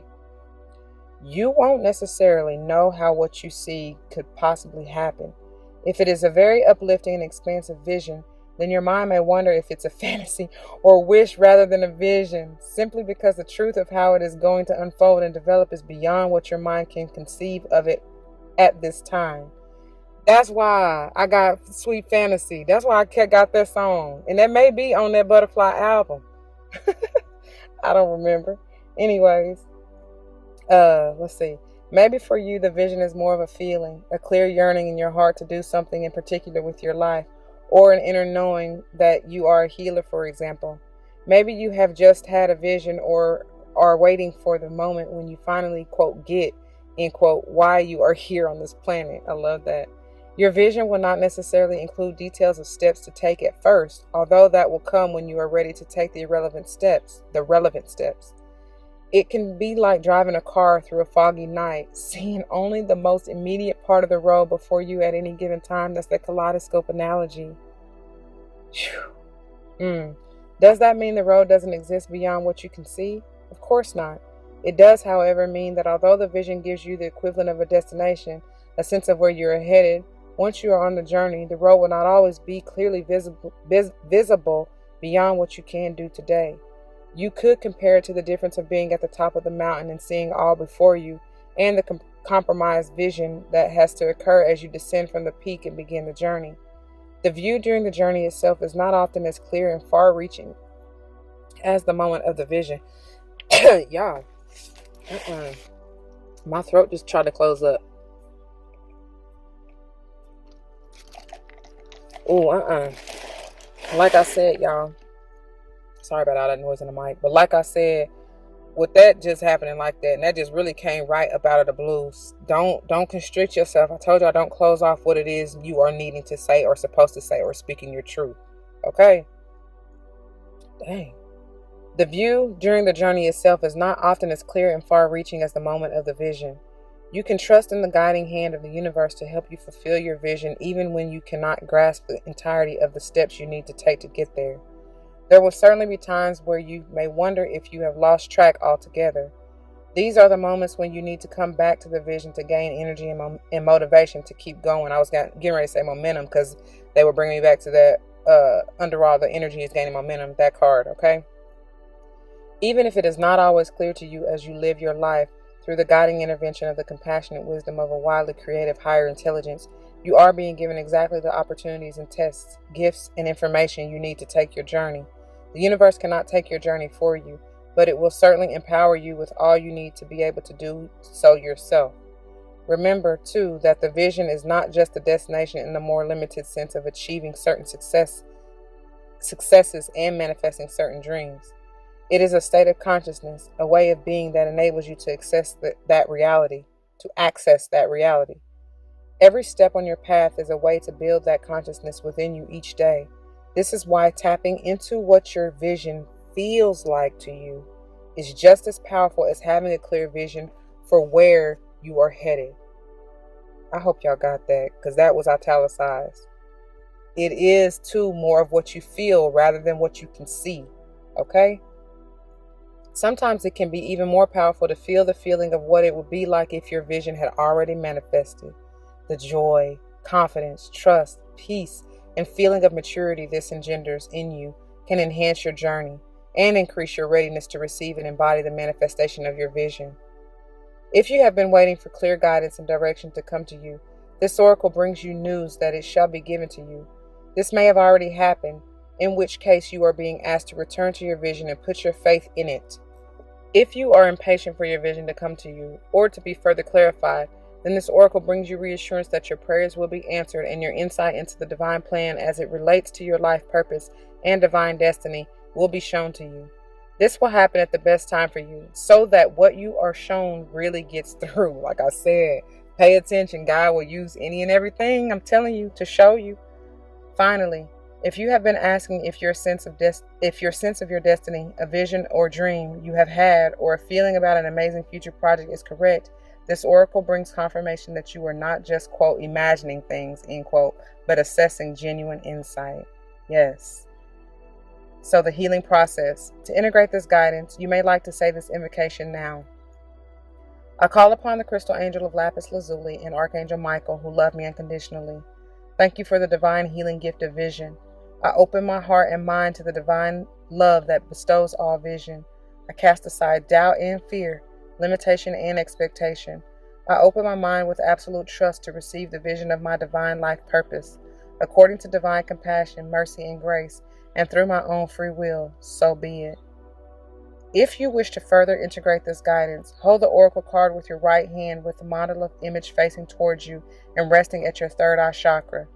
possibly happen. If it is a very uplifting and expansive vision, then your mind may wonder if it's a fantasy or wish rather than a vision, simply because the truth of how it is going to unfold and develop is beyond what your mind can conceive of it at this time. That's why I got Sweet Fantasy. That's why I got that song. And that may be on that Butterfly album. I don't remember. Anyways, let's see. Maybe for you, the vision is more of a feeling, a clear yearning in your heart to do something in particular with your life, or an inner knowing that you are a healer, for example. Maybe you have just had a vision or are waiting for the moment when you finally, quote, get, end quote, why you are here on this planet. I love that. Your vision will not necessarily include details of steps to take at first, although that will come when you are ready to take the relevant steps. It can be like driving a car through a foggy night, seeing only the most immediate part of the road before you at any given time. That's the kaleidoscope analogy. Does that mean the road doesn't exist beyond what you can see? Of course not. It does, however, mean that although the vision gives you the equivalent of a destination, a sense of where you're headed, once you are on the journey, the road will not always be clearly visible beyond what you can do today. You could compare it to the difference of being at the top of the mountain and seeing all before you, and the compromised vision that has to occur as you descend from the peak and begin the journey. The view during the journey itself is not often as clear and far-reaching as the moment of the vision. Y'all, my throat just tried to close up. Like I said, y'all, sorry about all that noise in the mic, but like I said, with that just happening like that, and that just really came right up out of the blues. Don't constrict yourself. I told y'all, don't close off what it is you are needing to say or supposed to say or speaking your truth. Okay? Dang. The view during the journey itself is not often as clear and far-reaching as the moment of the vision. You can trust in the guiding hand of the universe to help you fulfill your vision even when you cannot grasp the entirety of the steps you need to take to get there. There will certainly be times where you may wonder if you have lost track altogether. These are the moments when you need to come back to the vision to gain energy and motivation to keep going. I was getting ready to say momentum because they were bringing me back to that under all the energy is gaining momentum, that card, okay? Even if it is not always clear to you as you live your life, through the guiding intervention of the compassionate wisdom of a wildly creative higher intelligence, you are being given exactly the opportunities and tests, gifts, and information you need to take your journey. The universe cannot take your journey for you, but it will certainly empower you with all you need to be able to do so yourself. Remember, too, that the vision is not just a destination in the more limited sense of achieving certain successes and manifesting certain dreams. It is a state of consciousness, a way of being that enables you to access that reality. Every step on your path is a way to build that consciousness within you each day. This is why tapping into what your vision feels like to you is just as powerful as having a clear vision for where you are headed. I hope y'all got that, because that was italicized. It is, too, more of what you feel rather than what you can see, okay? Sometimes it can be even more powerful to feel the feeling of what it would be like if your vision had already manifested. The joy, confidence, trust, peace, and feeling of maturity this engenders in you can enhance your journey and increase your readiness to receive and embody the manifestation of your vision. If you have been waiting for clear guidance and direction to come to you, this oracle brings you news that it shall be given to you. This may have already happened, in which case you are being asked to return to your vision and put your faith in it. If you are impatient for your vision to come to you, or to be further clarified, then this oracle brings you reassurance that your prayers will be answered and your insight into the divine plan as it relates to your life purpose and divine destiny will be shown to you. This will happen at the best time for you, so that what you are shown really gets through. Like I said, pay attention. God will use any and everything, I'm telling you, to show you. Finally, if you have been asking if your sense of your destiny, a vision or dream you have had, or a feeling about an amazing future project is correct, this oracle brings confirmation that you are not just, quote, imagining things, end quote, but assessing genuine insight. Yes. So the healing process. To integrate this guidance, you may like to say this invocation now. I call upon the crystal angel of lapis lazuli and Archangel Michael, who love me unconditionally. Thank you for the divine healing gift of vision. I open my heart and mind to the divine love that bestows all vision. I cast aside doubt and fear, limitation and expectation. I open my mind with absolute trust to receive the vision of my divine life purpose, according to divine compassion, mercy, and grace, and through my own free will, so be it. If you wish to further integrate this guidance, hold the oracle card with your right hand with the mandala image facing towards you and resting at your third eye chakra.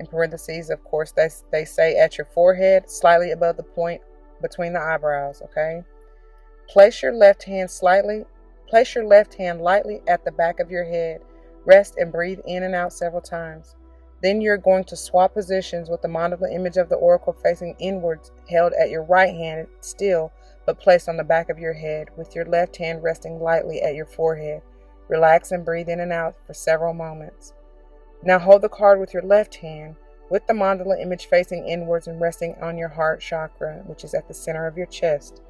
In parentheses, of course, they say at your forehead, slightly above the point between the eyebrows, okay? Place your left hand lightly at the back of your head. Rest and breathe in and out several times. Then you're going to swap positions with the mandala image of the oracle facing inwards, held at your right hand still, but placed on the back of your head, with your left hand resting lightly at your forehead. Relax and breathe in and out for several moments. Now hold the card with your left hand, with the mandala image facing inwards and resting on your heart chakra, which is at the center of your chest.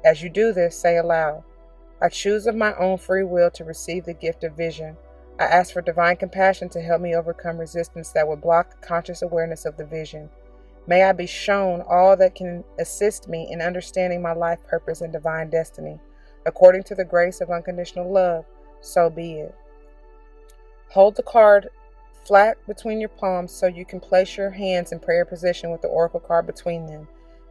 As you do this, say aloud, I choose of my own free will to receive the gift of vision. I ask for divine compassion to help me overcome resistance that would block conscious awareness of the vision. May I be shown all that can assist me in understanding my life purpose and divine destiny. According to the grace of unconditional love, so be it. Hold the card flat between your palms so you can place your hands in prayer position with the oracle card between them.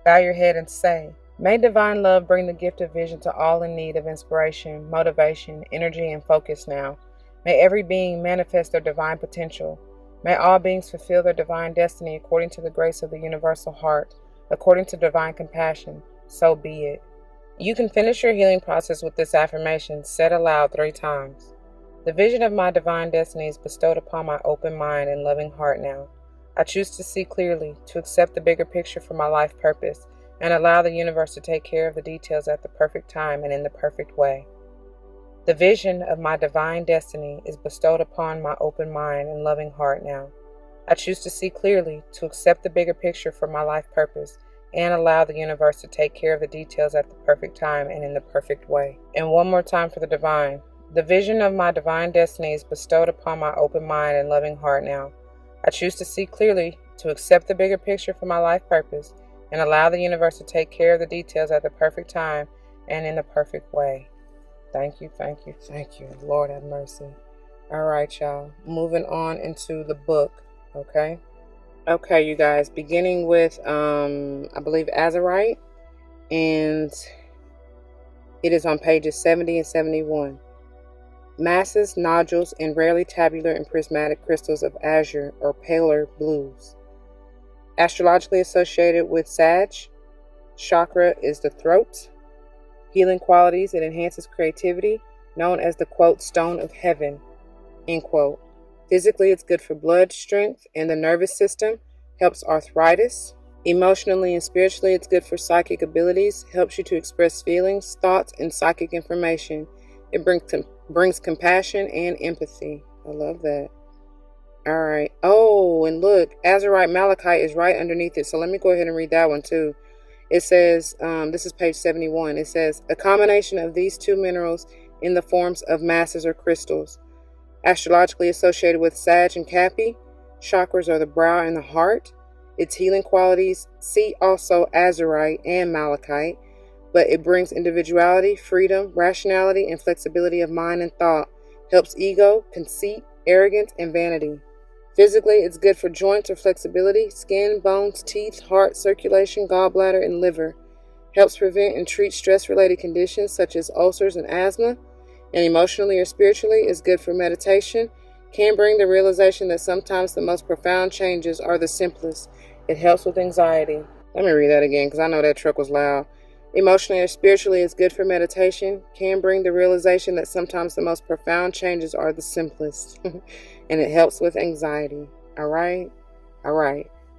Bow your head and say, may divine love bring the gift of vision to all in need of inspiration, motivation, energy, and focus now. May every being manifest their divine potential. May all beings fulfill their divine destiny according to the grace of the universal heart, according to divine compassion. So be it. You can finish your healing process with this affirmation said aloud 3 times. The vision of my divine destiny is bestowed upon my open mind and loving heart now. I choose to see clearly, to accept the bigger picture for my life purpose, and allow the universe to take care of the details at the perfect time and in the perfect way. The vision of my divine destiny is bestowed upon my open mind and loving heart now. I choose to see clearly, to accept the bigger picture for my life purpose, and allow the universe to take care of the details at the perfect time and in the perfect way. And one more time for the divine. The vision of my divine destiny is bestowed upon my open mind and loving heart now. I choose to see clearly, to accept the bigger picture for my life purpose, and allow the universe to take care of the details at the perfect time and in the perfect way. Thank you, thank you, thank you. Lord have mercy. All right, y'all. Moving on into the book, okay? Okay, you guys. Beginning with, I believe, Azurite. And it is on pages 70 and 71. Masses, nodules, and rarely tabular and prismatic crystals of azure or paler blues. Astrologically associated with Sag, chakra is the throat. Healing qualities, it enhances creativity, known as the, quote, stone of heaven, end quote. Physically, it's good for blood strength and the nervous system, helps arthritis. Emotionally and spiritually, it's good for psychic abilities, helps you to express feelings, thoughts, and psychic information. It brings compassion and empathy. I love that. All right. Oh, and look, Azurite Malachite is right underneath it. So let me go ahead and read that one too. It says, this is page 71. It says, a combination of these 2 minerals in the forms of masses or crystals. Astrologically associated with Sag and Cappy, chakras are the brow and the heart. Its healing qualities, see also Azurite and Malachite, but it brings individuality, freedom, rationality, and flexibility of mind and thought, helps ego, conceit, arrogance, and vanity. Physically, it's good for joints or flexibility, skin, bones, teeth, heart, circulation, gallbladder, and liver. Helps prevent and treat stress-related conditions such as ulcers and asthma. And emotionally or spiritually, is good for meditation. Can bring the realization that sometimes the most profound changes are the simplest. It helps with anxiety. Let me read that again because I know that truck was loud. Emotionally or spiritually, is good for meditation. Can bring the realization that sometimes the most profound changes are the simplest. And it helps with anxiety. All right.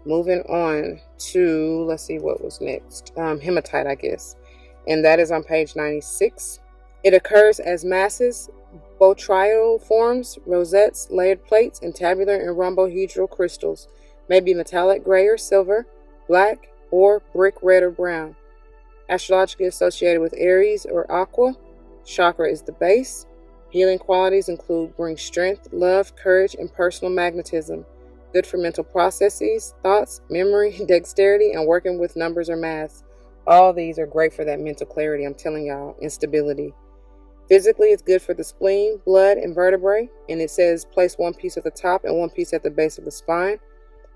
Moving on to, let's see what was next. Hematite, I guess. And that is on page 96. It occurs as masses, botryoidal forms, rosettes, layered plates, and tabular and rhombohedral crystals. May be metallic gray or silver, black, or brick red or brown. Astrologically associated with Aries or Aqua. Chakra is the base. Healing qualities include bring strength, love, courage, and personal magnetism. Good for mental processes, thoughts, memory, dexterity, and working with numbers or math. All these are great for that mental clarity, I'm telling y'all, and stability. Physically, it's good for the spleen, blood, and vertebrae. And it says place 1 piece at the top and 1 piece at the base of the spine.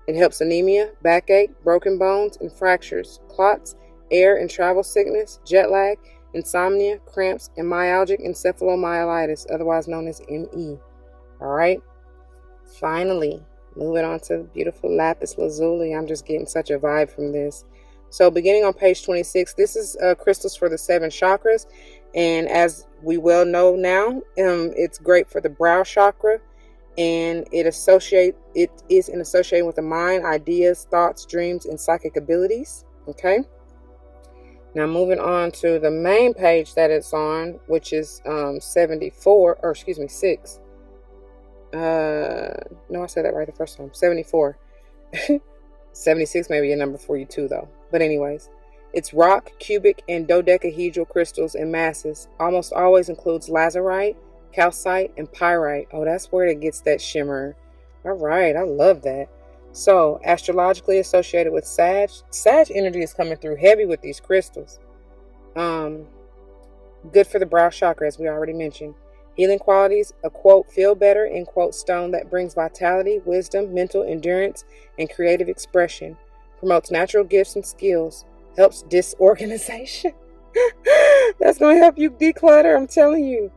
It helps anemia, backache, broken bones, and fractures, clots, air and travel sickness, jet lag, insomnia, cramps, and myalgic encephalomyelitis, otherwise known as ME. All right. Finally, moving on to beautiful lapis lazuli. I'm just getting such a vibe from this. So beginning on page 26, this is crystals for the 7 chakras. And as we well know now, it's great for the brow chakra. And it is associated with the mind, ideas, thoughts, dreams, and psychic abilities. Okay. Now moving on to the main page that it's on, which is 74, or excuse me, 6. No, I said that right the first time. 74. 76 may be a number for you too, though. But anyways, it's rock, cubic, and dodecahedral crystals and masses. Almost always includes lazurite, calcite, and pyrite. Oh, that's where it gets that shimmer. All right, I love that. So, astrologically associated with Sag energy is coming through heavy with these crystals. Good for the brow chakra, as we already mentioned. Healing qualities, a quote, feel better, end quote, stone that brings vitality, wisdom, mental endurance, and creative expression. Promotes natural gifts and skills. Helps disorganization. That's going to help you declutter, I'm telling you.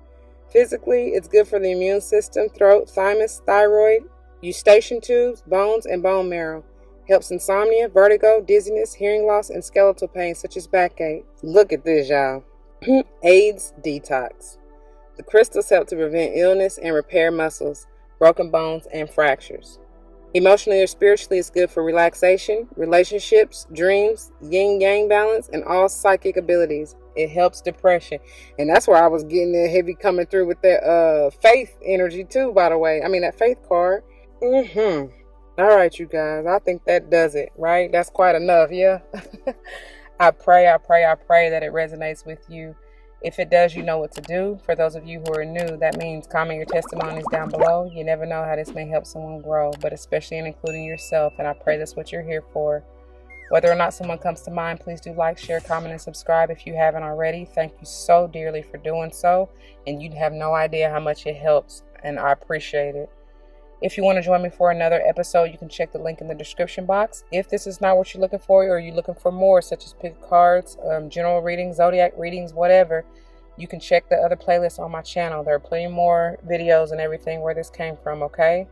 Physically, it's good for the immune system, throat, thymus, thyroid, eustachian tubes, bones, and bone marrow. Helps insomnia, vertigo, dizziness, hearing loss, and skeletal pain such as backache. Look at this, y'all. AIDS detox. The crystals help to prevent illness and repair muscles, broken bones, and fractures. Emotionally or spiritually, it's good for relaxation, relationships, dreams, yin-yang balance, and all psychic abilities. It helps depression. And that's where I was getting that heavy coming through with that faith energy too, by the way. I mean, that faith card. All right, you guys. I think that does it, right? That's quite enough, yeah? I pray that it resonates with you. If it does, you know what to do. For those of you who are new, that means comment your testimonies down below. You never know how this may help someone grow, but especially in including yourself. And I pray that's what you're here for. Whether or not someone comes to mind, please do like, share, comment, and subscribe if you haven't already. Thank you so dearly for doing so. And you'd have no idea how much it helps, and I appreciate it. If you want to join me for another episode, you can check the link in the description box. If this is not what you're looking for, or you're looking for more, such as pick cards, general readings, zodiac readings, whatever, you can check the other playlists on my channel. There are plenty more videos and everything where this came from, okay?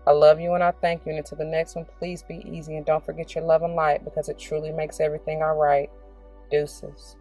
I love you and I thank you. And until the next one, please be easy and don't forget your love and light, because it truly makes everything all right. Deuces.